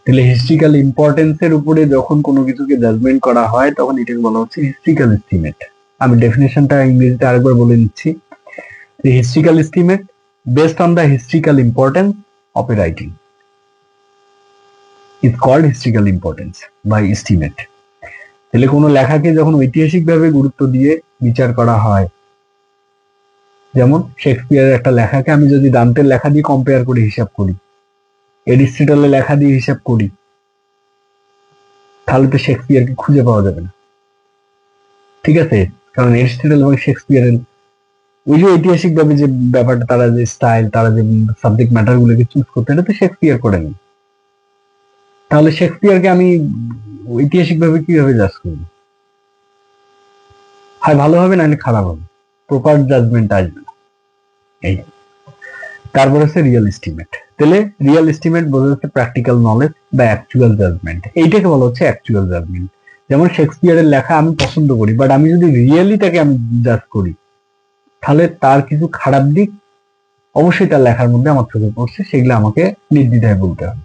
তাহলে হিস্ট্রিক্যাল ইম্পর্টেন্সের উপরে যখন কোনো কিছুকে জাজমেন্ট করা হয়, তখন এটাকে বলা হচ্ছে হিস্ট্রিক্যাল এস্টিমেট। আমি ডেফিনেশনটা ইংরেজিতে আরেকবার বলে নিচ্ছি। Historical estimate based on the historical importance of a writing is called historical importance বা এস্টিমেট। তাহলে কোনো লেখাকে যখন ঐতিহাসিকভাবে গুরুত্ব দিয়ে বিচার করা হয়, যেমন শেক্সপিয়ারের একটা লেখাকে আমি যদি দান্তের লেখা দিয়ে কম্পেয়ার করে হিসাব করি, এরিস্টটলের লেখা দিয়ে হিসাব করি, তাহলে তো শেক্সপিয়ারকে খুঁজে পাওয়া যাবে না, ঠিক আছে? কারণ এরিস্টটল এবং শেক্সপিয়ারের ওই যে ঐতিহাসিক ভাবে যে ব্যাপারটা, তারা যে স্টাইল, তারা যে সাবজেক্ট ম্যাটার গুলোকে চুজ করতে, এটা তো শেক্সপিয়ার করেনি। তাহলে শেক্সপিয়ারকে আমি ঐতিহাসিক ভাবে কিভাবে জাজ করবো? হয় ভালো হবে, নাহলে খারাপ হবে, প্রপার জাজমেন্ট আসবে না। এই তারপর হচ্ছে রিয়েল এস্টিমেট। তাহলে রিয়েল এস্টিমেট বোঝা যাচ্ছে প্র্যাকটিক্যাল নলেজ বা অ্যাকচুয়াল জাজমেন্ট, এইটাকে বলা হচ্ছে অ্যাকচুয়াল জাজমেন্ট। যেমন শেক্সপিয়ারের লেখা আমি পছন্দ করি, বাট আমি যদি রিয়েলিটাকে আমি জাজ করি, তাহলে তার কিছু খারাপ দিক অবশ্যই তার লেখার মধ্যে আমার চোখে পড়ছে, সেগুলো আমাকে নির্দ্বিধায় বলতে হবে।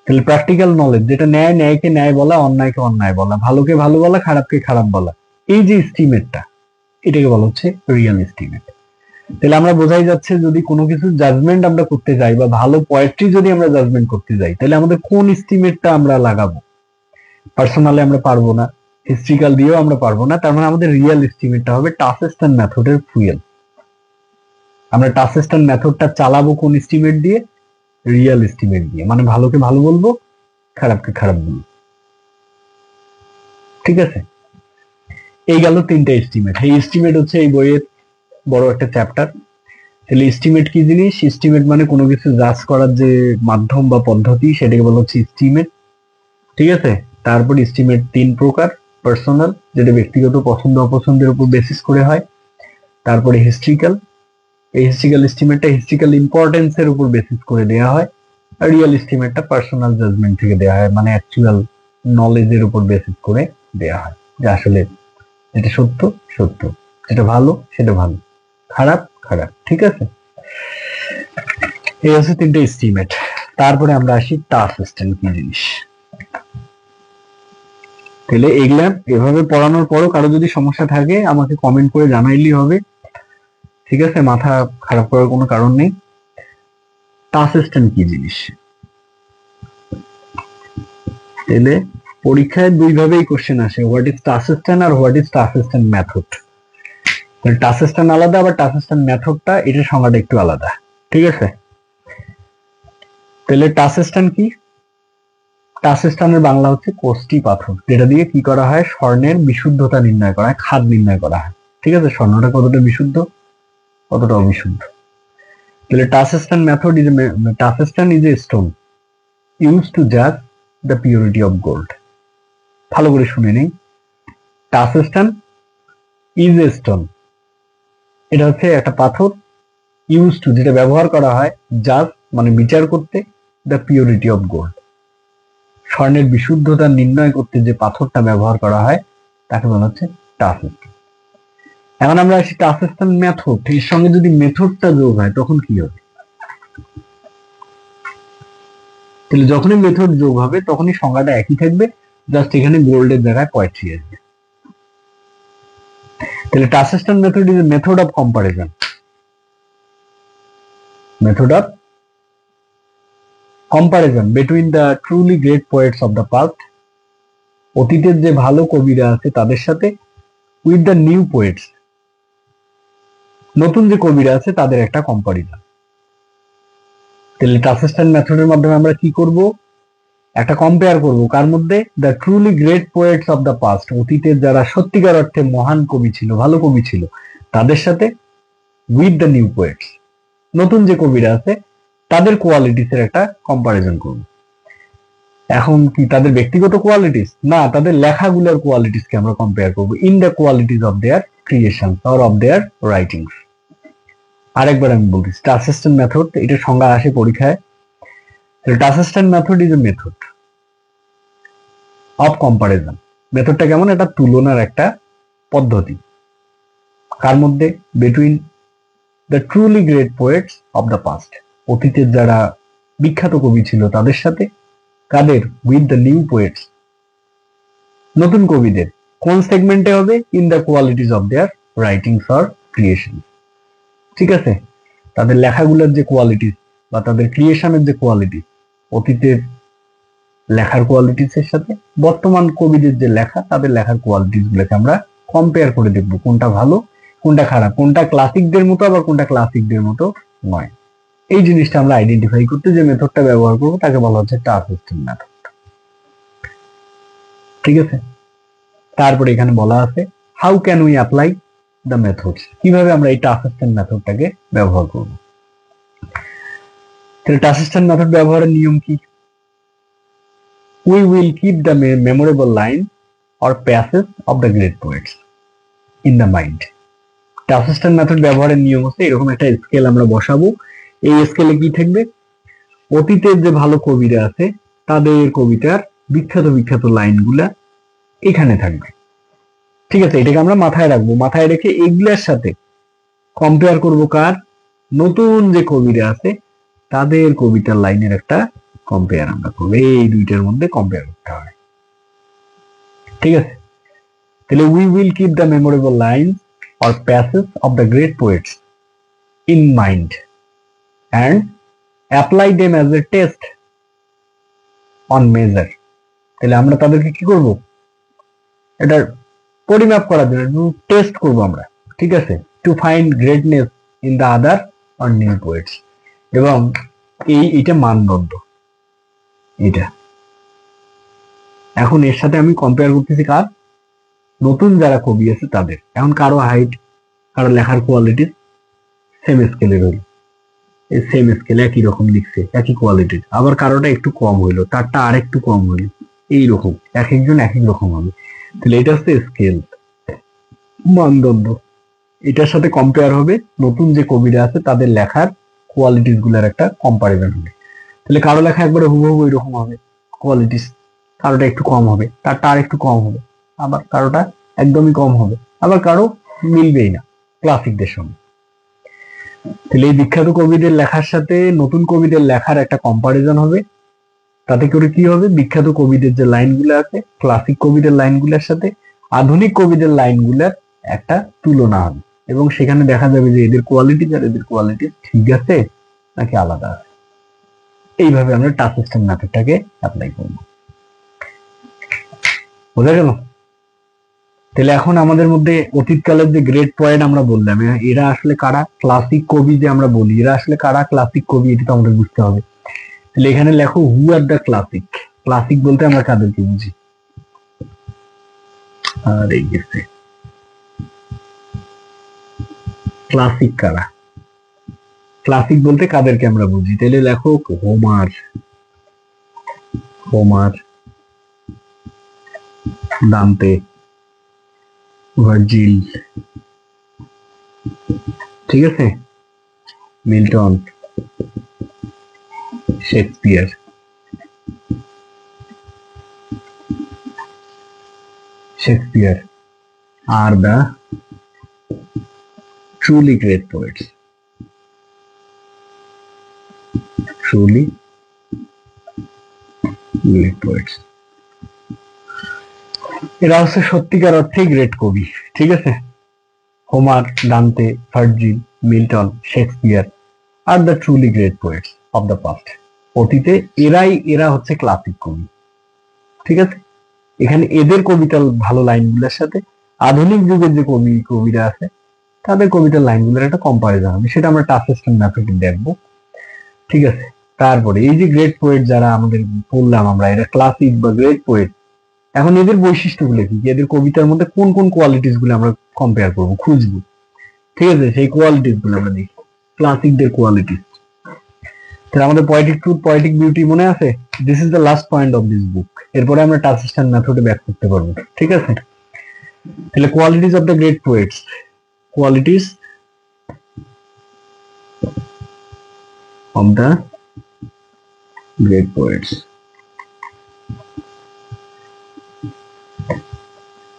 তাহলে প্র্যাকটিক্যাল নলেজ যেটা, ন্যায়কে ন্যায় বলা, অন্যায়কে অন্যায় বলা, ভালোকে ভালো বলা, খারাপকে খারাপ বলা, এই যে এস্টিমেটটা, এটাকে বলা হচ্ছে রিয়েল এস্টিমেট। তাহলে আমরা বোঝাই যাচ্ছে, যদি কোনো কিছু জাজমেন্ট আমরা করতে যাই বা ভালো পোয়েট্রি যদি আমরা জাজমেন্ট করতে যাই, তাহলে আমাদের কোন এস্টিমেটটা আমরা লাগাবো? পার্সোনালি আমরা পারবো না, হিস্ট্রিক্যাল দিয়েও আমরা পারবো না, তার মানে আমাদের রিয়েল এস্টিমেটটা হবে টাসেস্ট অ্যান্ড মেথডের ফুয়েল। আমরা টাসেস্ট অ্যান্ড মেথডটা চালাবো কোন এস্টিমেট দিয়ে? রিয়েল এস্টিমেট দিয়ে, মানে ভালোকে ভালো বলবো, খারাপকে খারাপ বলবো, ঠিক আছে? এই গেল তিনটা এস্টিমেট। এই এস্টিমেট হচ্ছে এই বইয়ের বড় একটা চ্যাপ্টার। তাহলে এস্টিমেট কি জিনিস? এস্টিমেট মানে কোনো কিছু জাজ করার যে মাধ্যম বা পদ্ধতি, সেটাকে বলা হচ্ছে এস্টিমেট, ঠিক আছে? তারপর এস্টিমেট তিন প্রকার: পার্সোনাল, যেটা ব্যক্তিগত পছন্দ অপছন্দের উপর বেসিস করে হয়; তারপরে হিস্ট্রিক্যাল, এই হিস্ট্রিক্যাল এস্টিমেটটা হিস্ট্রিক্যাল ইম্পর্টেন্স এর উপর বেসিস করে দেওয়া হয়; আর রিয়েল এস্টিমেটটা পার্সোনাল জাজমেন্ট থেকে দেওয়া হয়, মানে অ্যাকচুয়াল নলেজের উপর বেসিস করে দেওয়া হয়, যে আসলে যেটা সত্য সত্য, যেটা ভালো সেটা ভালো, খারাপ খারাপ, ঠিক আছে? এই হচ্ছে তিনটে এস্টিমেট। তারপরে আমরা আসি টাস্ক সিস্টেম কি জিনিস। তাহলে এগুলা এভাবে পড়ানোর পরও কারো যদি সমস্যা থাকে, আমাকে কমেন্ট করে জানাইলেই হবে, ঠিক আছে? মাথা খারাপ করার কোনো কারণ নেই। টাস্ক সিস্টেম কি জিনিস? তাহলে পরীক্ষায় দুই ভাবেই কোশ্চেন আসে, হোয়াট ইজ টাস্ক সিস্টেম আর what is task system method. Task system আলাদা, আবার টাস্ক সিস্টেম মেথডটা, এটার সংজ্ঞাটা একটু আলাদা, ঠিক আছে? তাহলে টাস্ক সিস্টেম কি? টাস্ক সিস্টেমের বাংলা হচ্ছে কোষ্টি পাথর, যেটা দিয়ে কি করা হয়? স্বর্ণের বিশুদ্ধতা নির্ণয় করা হয়, খাদ নির্ণয় করা হয়, ঠিক আছে? স্বর্ণটা কতটা বিশুদ্ধ, কতটা অবিশুদ্ধ। তাহলে task system method is task system is a stone use to জাজ দ্য পিউরিটি অফ গোল্ড। ভালো করে শুনে নেই, task system is a stone, এটা হচ্ছে একটা পাথর, ইউজ টু, যেটা ব্যবহার করা হয়, জাজ মানে বিচার করতে, দ্য পিউরিটি অফ গোল্ড, স্বর্ণের বিশুদ্ধতা নির্ণয় করতে যে পাথরটা ব্যবহার করা হয়, তাকে বলা হচ্ছে টাস্ক সিস্টেম। এখন আমরা আসি টাস্ক সিস্টেম মেথড, এর সঙ্গে যদি মেথডটা যোগ হয় তখন কি হবে? তাহলে যখনই মেথড যোগ হবে তখনই সংজ্ঞাটা একই থাকবে, জাস্ট এখানে গোল্ডের জায়গায় পোয়েট্রি আসবে। তাহলে touchstone method is a method of comparison, method of comparison between the truly great poets of the past, অতীতের যে ভালো কবিরা আছে তাদের সাথে, উইথ দ্য নিউ পোয়েটস, নতুন যে কবিরা আছে তাদের একটা কম্পারিজন। তাহলে টাসেস্টন মেথডের মাধ্যমে আমরা কি করব, একটা কম্পেয়ার করব কার মধ্যে, the truly great poets of the past, অতীতের যারা সত্যিকার অর্থে মহান কবি ছিল, ভালো কবি ছিল, তাদের সাথে, উইথ দ্য নিউ পোয়েটস, নতুন যে কবিরা আছে তাদের কোয়ালিটিস এর একটা কম্পারিজন করব। এখন কি তাদের ব্যক্তিগত কোয়ালিটিস না, তাদের লেখাগুলোর কোয়ালিটিস কে আমরা কম্পেয়ার করব, in the qualities of their creation or of their writings. আরেকবার আমি বলতেছি, টাসেস্টন মেথড, এটা সংজ্ঞা আসে পরীক্ষায়। Touchstone method is a method of comparison. মেথডটা কেমন, এটা তুলনার একটা পদ্ধতি, কার মধ্যে, between the truly great poets of the past, অতীতের যারা বিখ্যাত কবি ছিল তাদের সাথে, কাদের, উইথ দ্য নিউ পোয়েটস, নতুন কবিদের। কোন সেগমেন্টে হবে, in the qualities of their writings or creation. ঠিক আছে, তাদের লেখাগুলোর যে কোয়ালিটিস বা তাদের ক্রিয়েশনের যে কোয়ালিটি, অতীতের লেখার কোয়ালিটিস এর সাথে বর্তমান কবিদের যে লেখা, তাদের লেখার কোয়ালিটিস গুলোকে আমরা কম্পেয়ার করে দেখবো, কোনটা ভালো কোনটা খারাপ, কোনটা ক্লাসিকদের মতো আবার কোনটা ক্লাসিকদের মতো নয়। এই জিনিসটা আমরা আইডেন্টিফাই করতে যে মেথডটা ব্যবহার করবো তাকে বলা হচ্ছে টাসেস্টন মেথড। ঠিক আছে, তারপরে এখানে বলা আছে how can we apply the methods, কিভাবে আমরা এই টাসেস্টন মেথডটাকে ব্যবহার করব। তাহলে টাসেস্টন মেথড ব্যবহারের নিয়ম কি, we will keep the memorable line or passages of the great poets in the mind. Touchstone method ব্যবহারের নিয়ম হচ্ছে, এরকম একটা স্কেল আমরা বসাবো, এই স্কেলে কি থাকবে, অতীতের যে ভালো কবিরা আছে তাদের কবিতার বিখ্যাত বিখ্যাত লাইনগুলা এখানে থাকবে। ঠিক আছে, এটাকে আমরা মাথায় রাখবো, মাথায় রেখে এগুলার সাথে কম্পেয়ার করব কার, নতুন যে কবিরা আছে তাদের কবিতার লাইনের একটা কম্পেয়ার আমরা করবো, এই দুইটার মধ্যে কম্পেয়ার করতে হবে। ঠিক আছে, তাহলে we will keep the memorable lines or passage of the great poets in mind and apply them as a test on measure. তাহলে আমরা তাদেরকে কি করব, এটার পরিমাপ করার জন্য টেস্ট করব আমরা। ঠিক আছে, to find greatness in the other or new poets, এবং এইটা মানদণ্ড, এটা এখন এর সাথে আমি কম্পেয়ার করতেছি কার, নতুন যারা কবি আছে তাদের। এখন কারো হাইট, কারো লেখার কোয়ালিটি সেম স্কেলের হইল, এই সেম স্কেলে একই রকম লিখছে, একই কোয়ালিটির, আবার কারোটা একটু কম হইলো, তারটা আর একটু কম হইলো, এইরকম এক একজন এক এক রকম হবে। তাহলে এটা হচ্ছে স্কেল, মানদণ্ড, এটার সাথে কম্পেয়ার হবে নতুন যে কবিরা আছে তাদের লেখার কোয়ালিটিস গুলার একটা কম্পারিজন হবে। তাহলে কারো লেখা একবারে হুবহু এরকম হবে কোয়ালিটিস, কারোটা একটু কম হবে, তারটা আর একটু কম হবে, আবার কারোটা একদমই কম হবে, আবার কারো মিলবেই না ক্লাসিকদের সঙ্গে। তাহলে এই বিখ্যাত কবিদের লেখার সাথে নতুন কবিদের লেখার একটা কম্পারিজন হবে, তাতে করে কি হবে, বিখ্যাত কবিদের যে লাইনগুলো আছে ক্লাসিক কবিদের লাইনগুলোর সাথে আধুনিক কবিদের লাইনগুলোর একটা তুলনা হবে, এবং সেখানে দেখা যাবে যে এদের কোয়ালিটি আর এদের কোয়ালিটি ঠিক আছে নাকি আলাদা আছে। এইভাবে আমরা টাসেস্টন মেথডটাকে অ্যাপ্লাই করব। বোঝা গেল? তাহলে এখন আমাদের মধ্যে অতীতকালের যে গ্রেট পয়েন্ট আমরা বললাম, এরা আসলে কারা, ক্লাসিক কবি যে আমরা বলি, এরা আসলে কারা ক্লাসিক কবি, এটা তো আমাদের বুঝতে হবে। তাহলে এখানে লেখো হু আর দ্য ক্লাসিক। ক্লাসিক বলতে আমরা কাদেরকে বুঝি, আর এই গেছে ক্লাসিক কারা, ক্লাসিক বলতে কাদেরকে আমরা বুঝি। তাহলে লেখো হোমার, হোমার, দান্তে, ভার্জিল, ঠিক আছে, Milton, Shakespeare. Shakespeare are the truly great poets, truly great poets, এরা হচ্ছে সত্যিকার অর্থে গ্রেট কবি। ঠিক আছে, Homer, Dante, Virgil, Milton, Shakespeare আর the truly great poets of the past. অতীতে এরা হচ্ছে ক্লাসিক কবি। ঠিক আছে, এখানে এদের কবিতার ভালো লাইনগুলোর সাথে আধুনিক যুগের যে কবিরা আছে তাদের কবিতার লাইনগুলোর একটা কম্পারিজন হবে, সেটা আমরা টাফেস্ট মেথডে দেখবো। ঠিক আছে, তারপরে এই যে গ্রেট পোয়েট যারা আমাদের পড়লাম আমরা, এরা ক্লাসিক বা গ্রেট পোয়েট, এখন এদের বৈশিষ্ট্যগুলো কি, এদের কবিতার মধ্যে কোন কোন কোয়ালিটিস গুলো আমরা কম্পেয়ার করবো, খুঁজবো। ঠিক আছে, সেই কোয়ালিটিস গুলো আমরা দেখি, ক্লাসিকদের কোয়ালিটি। তাহলে আমাদের পয়েটিক ট্রুথ, পয়েটিক বিউটি মনে আছে? This is the last point of this book. এরপরে আমরা টাফেস্ট মেথডে ব্যাক করতে পারবো। ঠিক আছে, তাহলে qualities of the great poets, qualities of the great poets.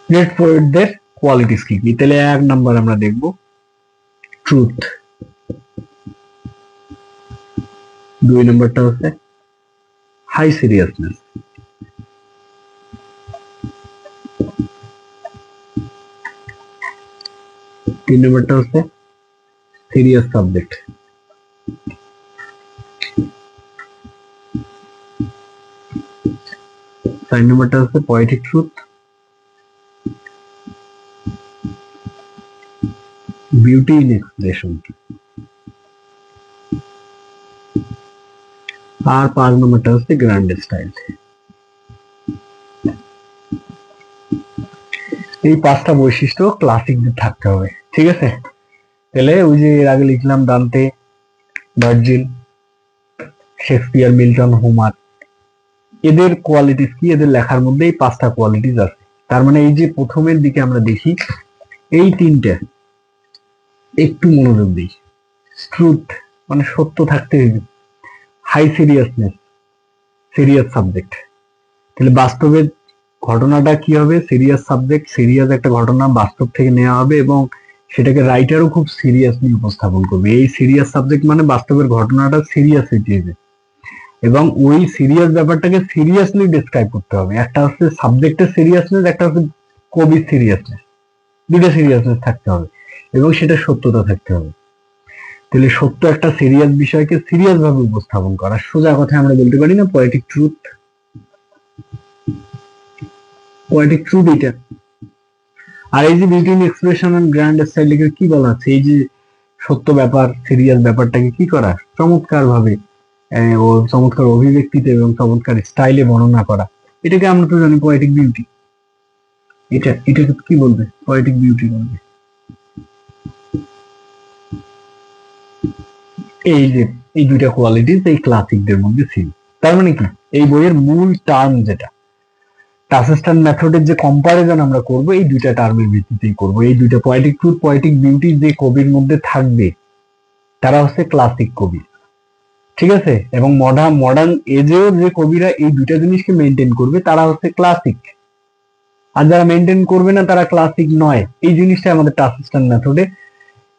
Great পোয়েটদের কোয়ালিটিস কি কি? তাহলে 1 নাম্বার আমরা দেখব ট্রুথ, 2 নাম্বারটা হচ্ছে হাই সিরিয়াসনেস, 3 নাম্বারটা হচ্ছে সিরিয়াস সাবজেক্ট, 4 নাম্বারটা হচ্ছে poetic truth, beauty in expression, আর 5 নম্বরটা হচ্ছে গ্র্যান্ড স্টাইল। এই 5টা বৈশিষ্ট্য ক্লাসিকদের থাকতে হবে। ঠিক আছে, তাহলে ওই যে এর আগে লিখলাম দান্তে, ভার্জিল, শেক্সপিয়ার, মিল্টন, হোমার, এদের কোয়ালিটিস কি? এদের লেখার মধ্যে এই 5টা কোয়ালিটিস আছে। তার মানে এই যে প্রথমের দিকে আমরা দেখি এই 3টে, একটু মনোযোগ দিই। ট্রুথ মানে সত্য থাকতে হবে, হাই সিরিয়াসনেস, সিরিয়াস সাবজেক্ট। তাহলে বাস্তবের ঘটনাটা কি হবে? সিরিয়াস সাবজেক্ট, সিরিয়াস একটা ঘটনা বাস্তব থেকে নেওয়া হবে এবং সেটাকে রাইটারও খুব সিরিয়াসলি উপস্থাপন করবে। এই সিরিয়াস সাবজেক্ট মানে বাস্তবের ঘটনাটা সিরিয়াস হইতে হবে এবং ওই সিরিয়াস ব্যাপারটাকে সিরিয়াসলি ডেসক্রাইব করতে হবে। একটা হচ্ছে সাবজেক্টের সিরিয়াসনেস, একটা হচ্ছে কবির সিরিয়াসনেস, দুটো সিরিয়াসনেস থাকতে হবে এবং সেটা সত্যতা থাকতে হবে। তাহলে সত্য একটা সিরিয়াস বিষয়কে সিরিয়াস ভাবে উপস্থাপন করা, সোজা কথা আমরা বলতে পারি না পয়েটিক ট্রুথ। পয়েটিক ট্রুথ এটা। আর এই যে beauty in expression and grand style কি বলা আছে? এই যে সত্য ব্যাপার, সিরিয়াস ব্যাপারটাকে কি করা, চমৎকার ভাবে ও চমৎকার অভিব্যক্তিতে এবং চমৎকার স্টাইলে বর্ণনা করা, এটাকে আমরা তো জানি পয়েটিক বিউটি। এটাকে কি বলবে? পয়েটিক বিউটি বলবে। এই যে এই দুইটা কোয়ালিটিস এই ক্লাসিকদের মধ্যে ছিল। তার মানে কি, এই বইয়ের মূল টার্ম যেটা টাফেস্ট মেথডের যে কম্পারিজন আমরা করব, এই দুইটা টার্মের ভিত্তিতেই করব। এই দুইটা পয়েটিক ট্রুথ, পয়েটিক বিউটি যে কবির মধ্যে থাকবে তারা হচ্ছে ক্লাসিক কবি। ঠিক আছে, এবং মডার্ন এজেও যে কবিরা এই দুইটা জিনিসকে মেনটেন করবে তারা হচ্ছে ক্লাসিক, আর যারা মেনটেন করবে না তারা ক্লাসিক নয়। এই জিনিসটা আমাদের টাফেস্ট মেথডে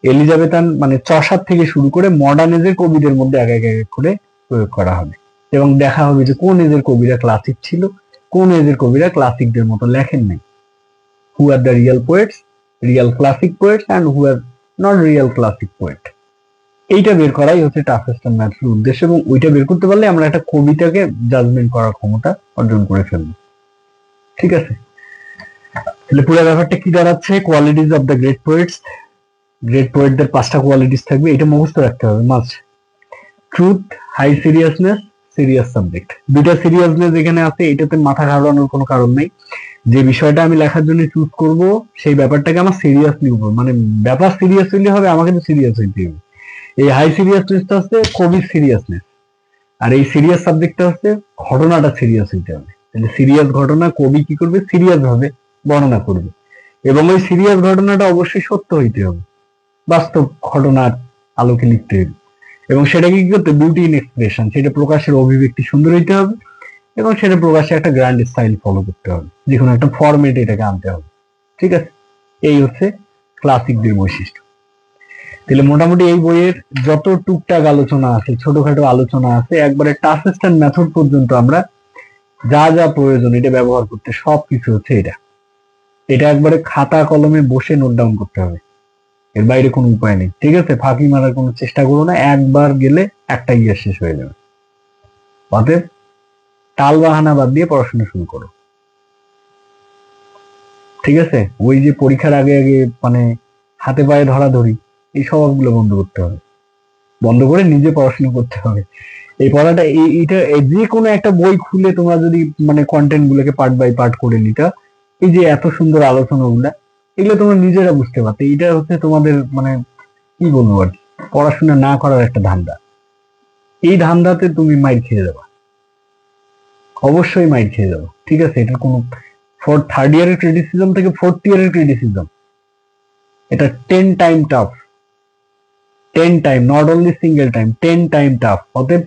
এলিজাবেথান মানে চসার থেকে শুরু করে মডার্ন এজের কবিদের মধ্যে এক এক করে প্রয়োগ করা হবে এবং দেখা হবে যে কোন এজের কবিরা ক্লাসিক ছিল, কোন এজের কবিরা ক্লাসিকদের মতো লেখেন নাই। Who are the real poets, real classic poets and who are not real classic poet. এইটা বের করাই হচ্ছে টাফেস্ট মেথডের উদ্দেশ্য এবং ওইটা বের করতে পারলে আমরা একটা কবিতাকে জাজমেন্ট করার ক্ষমতা অর্জন করে ফেলবো। ঠিক আছে, তাহলে পুরো ব্যাপারটা কি দাঁড়াচ্ছে? Qualities of the great poets. Great পোয়েটদের 5টা কোয়ালিটিস থাকবে, এটা মুখস্থ রাখতে হবে must. Truth, high seriousness, serious subject. দুইটা সিরিয়াসনেস এখানে আছে, এটাতে মাথা ঘামানোর কোনো কারণ নাই। যে বিষয়টা আমি লেখার জন্য চুজ করব সেই ব্যাপারটাকে আমার সিরিয়াসলি উপর, মানে ব্যাপার সিরিয়াস হইলে হবে, আমাকে তো সিরিয়াস হইতে হবে। এই হাই সিরিয়াসনেসটা হচ্ছে কবির সিরিয়াসনেস, আর এই সিরিয়াস সাবজেক্টটা হচ্ছে ঘটনাটা সিরিয়াস হইতে হবে। তাহলে সিরিয়াস ঘটনা কবি কি করবে? সিরিয়াস ভাবে বর্ণনা করবে এবং ওই সিরিয়াস ঘটনাটা অবশ্যই সত্য হইতে হবে, বাস্তব ঘটনার আলোকে লিখতে হবে এবং সেটাকে কি করতে? বিউটি ইন এক্সপ্রেশন, সেটা প্রকাশের অভিব্যক্তি সুন্দর হইতে হবে এবং সেটা প্রকাশে একটা গ্র্যান্ড স্টাইল ফলো করতে হবে, যে কোনো একটা ফরম্যাটে এটাকে আনতে হবে। ঠিক আছে, এই হচ্ছে ক্লাসিকদের বৈশিষ্ট্য। তাহলে মোটামুটি এই বইয়ের যত টুকটাক আলোচনা আছে, ছোটখাটো আলোচনা আছে, একবারে টাফেস্ট মেথড পর্যন্ত আমরা যা যা প্রয়োজন এটা ব্যবহার করতে, সবকিছু হচ্ছে এটা একবারে খাতা কলমে বসে নোট ডাউন করতে হবে। এর বাইরে কোনো উপায় নেই, ঠিক আছে? ফাঁকি মারার কোনো চেষ্টা করো না, একবার গেলে একটা ইয়ার শেষ হয়ে যাবে। অতএব টাল বাহানা বাদ দিয়ে পড়াশোনা শুরু করো, ঠিক আছে? ওই যে পরীক্ষার আগে আগে মানে হাতে পায়ে ধরাধরি, এই স্বভাবগুলো বন্ধ করতে হবে, বন্ধ করে নিজে পড়াশোনা করতে হবে। এই পড়াটা এইটা যে কোনো একটা বই খুলে তোমরা যদি মানে কন্টেন্ট গুলোকে পার্ট বাই পার্ট করে নিতা, এই যে এত সুন্দর আলোচনা গুলা, এগুলো তোমরা নিজেরা বুঝতে পারতে। এটা হচ্ছে তোমাদের মানে কি বলবো আর কি, পড়াশোনা না করার একটা ধান্দা। এই ধান্দাতে তুমি মাইর খেয়ে যাবা, অবশ্যই মাইর খেয়ে যাবা, ঠিক আছে? এটা কোনো থার্ড ইয়ারের ক্রিটিসিজম থেকে ফোর্থ ইয়ারের ক্রিটিসিজম, এটা 10 time tough, 10 time, not only single time, 10 time tough. অতএব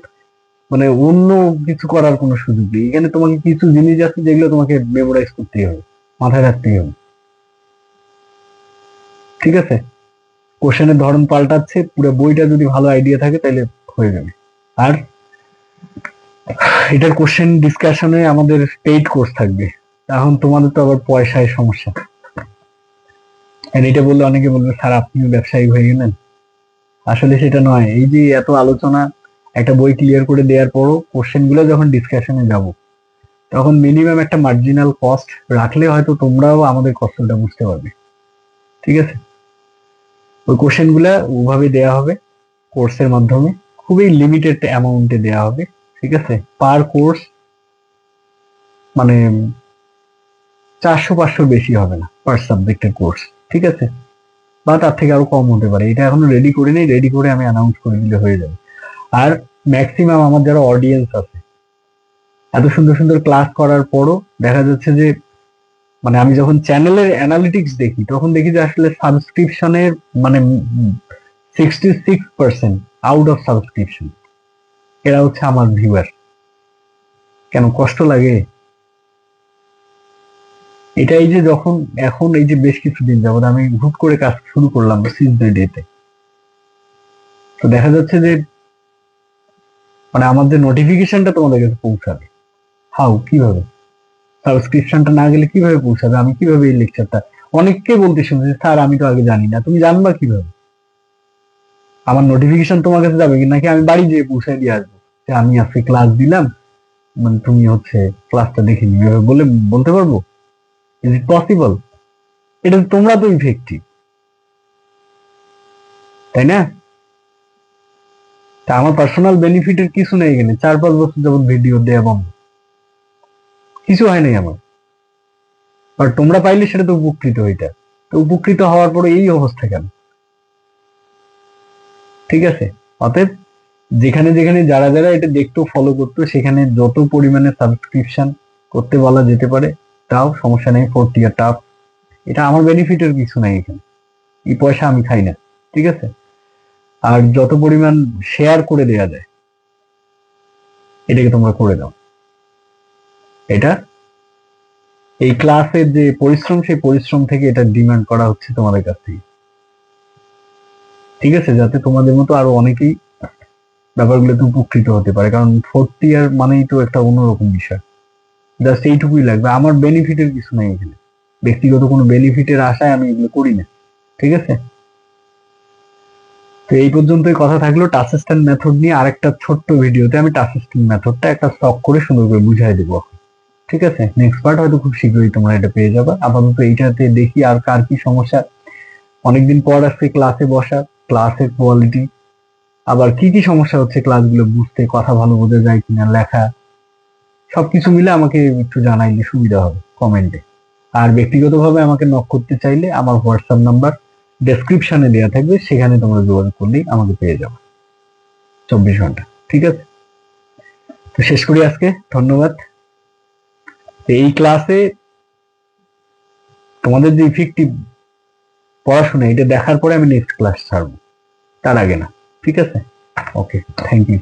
মানে অন্য কিছু করার কোনো সুযোগ নেই এখানে। তোমাকে কিছু জিনিস আছে যেগুলো তোমাকে মেমোরাইজ করতেই হবে, মাথায় রাখতেই হবে, ঠিক আছে? কোশ্চেনের ধরন পাল্টাচ্ছে, পুরো বইটা যদি ভালো আইডিয়া থাকে তাহলে হয়ে যাবে। আর এটার কোশ্চেন ডিসকাশনে আমাদের পেইড কোর্স থাকবে। এখন তোমাদের তো আবার পয়সায় সমস্যা, আর এটা বললে অনেকে বলবে স্যার আপনিও ব্যবসায়ী হয়ে গেলেন। আসলে সেটা নয়। এই যে এত আলোচনা, একটা বই ক্লিয়ার করে দেওয়ার পরও কোশ্চেন গুলো যখন ডিসকাশনে যাব, তখন মিনিমাম একটা মার্জিনাল কস্ট রাখলে হয়তো তোমরাও আমাদের কষ্টটা বুঝতে পারবে, ঠিক আছে? ওই কোশ্চেন গুলা ওভাবে দেওয়া হবে কোর্সের মাধ্যমে, খুবই লিমিটেড অ্যামাউন্টে দেওয়া হবে, ঠিক আছে? পার কোর্স মানে 400-500 বেশি হবে না পার সাবজেক্টের কোর্স, ঠিক আছে? বা তার থেকে আরো কম হতে পারে। এটা এখনো রেডি করে নেই, রেডি করে আমি অ্যানাউন্স করে দিলে হয়ে যাবে। আর ম্যাক্সিমাম আমার যারা অডিয়েন্স আছে, এত সুন্দর সুন্দর ক্লাস করার পরও দেখা যাচ্ছে যে মানে আমি যখন চ্যানেলের অ্যানালিটিক্স দেখি, তখন দেখি যে আসলে সাবস্ক্রিপশনের মানে 66% আউট অফ সাবস্ক্রিপশন এরা হচ্ছে আমার ভিউয়ার। কেন কষ্ট লাগে? এটা এই যে যখন এখন এই যে বেশ কিছুদিন যাবত আমি হুট করে কাজ শুরু করলাম সিজডে ডেতে, তো দেখা যাচ্ছে যে মানে আমার যে নোটিফিকেশনটা তোমাদের কাছে পৌঁছাবে, হাউ, কিভাবে? সাবস্ক্রিপশনটা না গেলে কিভাবে পৌঁছাবে? আমি কিভাবে এই লেকচারটা, অনেককে বলতে শুনছি স্যার আমি তো আগে জানি না। তুমি জানবা কিভাবে? আমার নোটিফিকেশন তোমার কাছে যাবে নাকি আমি বাড়ি যেয়ে পৌঁছায় দিয়ে আসবো যে আমি আজকে ক্লাস দিলাম, মানে তুমি হচ্ছে ক্লাসটা দেখে নিবে বলে বলতে পারবো? Is it possible? এটা তোমরা তো ইফেক্টিভ, তাই না? তা আমার পার্সোনাল বেনিফিটের কিছু নেই এখানে। 4-5 বছর যাবত ভিডিও দেয়া বন্ধ, কিছু হয় নাই আমার। আর তোমরা পাইলে সেটা তো উপকৃত হইতা, তো উপকৃত হওয়ার পরে এই অবস্থা কেন? ঠিক আছে? অতএব যেখানে যেখানে যারা যারা এটা দেখতো ফলো করতো, সেখানে যত পরিমাণে সাবস্ক্রিপশন করতে বলা যেতে পারে তাও সমস্যা নেই। ফোর্থ ইয়ার টাফ, এটা আমার বেনিফিটের কিছু নাই এখানে, এই পয়সা আমি খাই না, ঠিক আছে? আর যত পরিমাণ শেয়ার করে দেয়া যায় এটাকে তোমরা করে দাও। এটা এই ক্লাসের যে পরিশ্রম, সেই পরিশ্রম থেকে এটা ডিমান্ড করা হচ্ছে তোমাদের কাছ থেকে, ঠিক আছে? যাতে তোমাদের মতো আরো অনেকেই ব্যাপারগুলোতে উপকৃত হতে পারে। কারণ ফোর্থ ইয়ার মানেই তো একটা অন্যরকম বিষয়। জাস্ট এইটুকুই লাগবে, আমার বেনিফিটের কিছু নাই এখানে, ব্যক্তিগত কোনো বেনিফিটের আশায় আমি এগুলো করি না, ঠিক আছে? তো এই পর্যন্তই কথা থাকলো টাচ সিস্টেম মেথড নিয়ে। আরেকটা ছোট্ট ভিডিওতে আমি টাচ সিস্টেম মেথডটা একটা স্টক করে সুন্দর করে বুঝাই দেবো, ঠিক আছে? নেক্সট পার্ট হয়তো খুব শীঘ্রই তোমরা এটা পেয়ে যাবে। আপাতত এইটাতে দেখি আর কার কি সমস্যা। অনেকদিন পর আসছে ক্লাসে বসা, ক্লাসের কোয়ালিটি, আবার কি কি সমস্যা হচ্ছে ক্লাসগুলো বুঝতে, কথা ভালো বোঝা যায় কিনা, লেখা, সবকিছু মিলে আমাকে একটু জানাইলে সুবিধা হবে কমেন্টে। আর ব্যক্তিগতভাবে আমাকে নক করতে চাইলে আমার হোয়াটসঅ্যাপ নাম্বার ডেসক্রিপশনে দেওয়া থাকবে, সেখানে তোমরা যোগাযোগ করলেই আমাকে পেয়ে যাবে 24 ঘন্টা, ঠিক আছে? তো শেষ করি আজকে, ধন্যবাদ। এই ক্লাসে তোমাদের যে ইফেক্টিভ পড়াশোনা, এটা দেখার পরে আমি নেক্সট ক্লাস ছাড়বো, তার আগে না, ঠিক আছে? ওকে, থ্যাংক ইউ।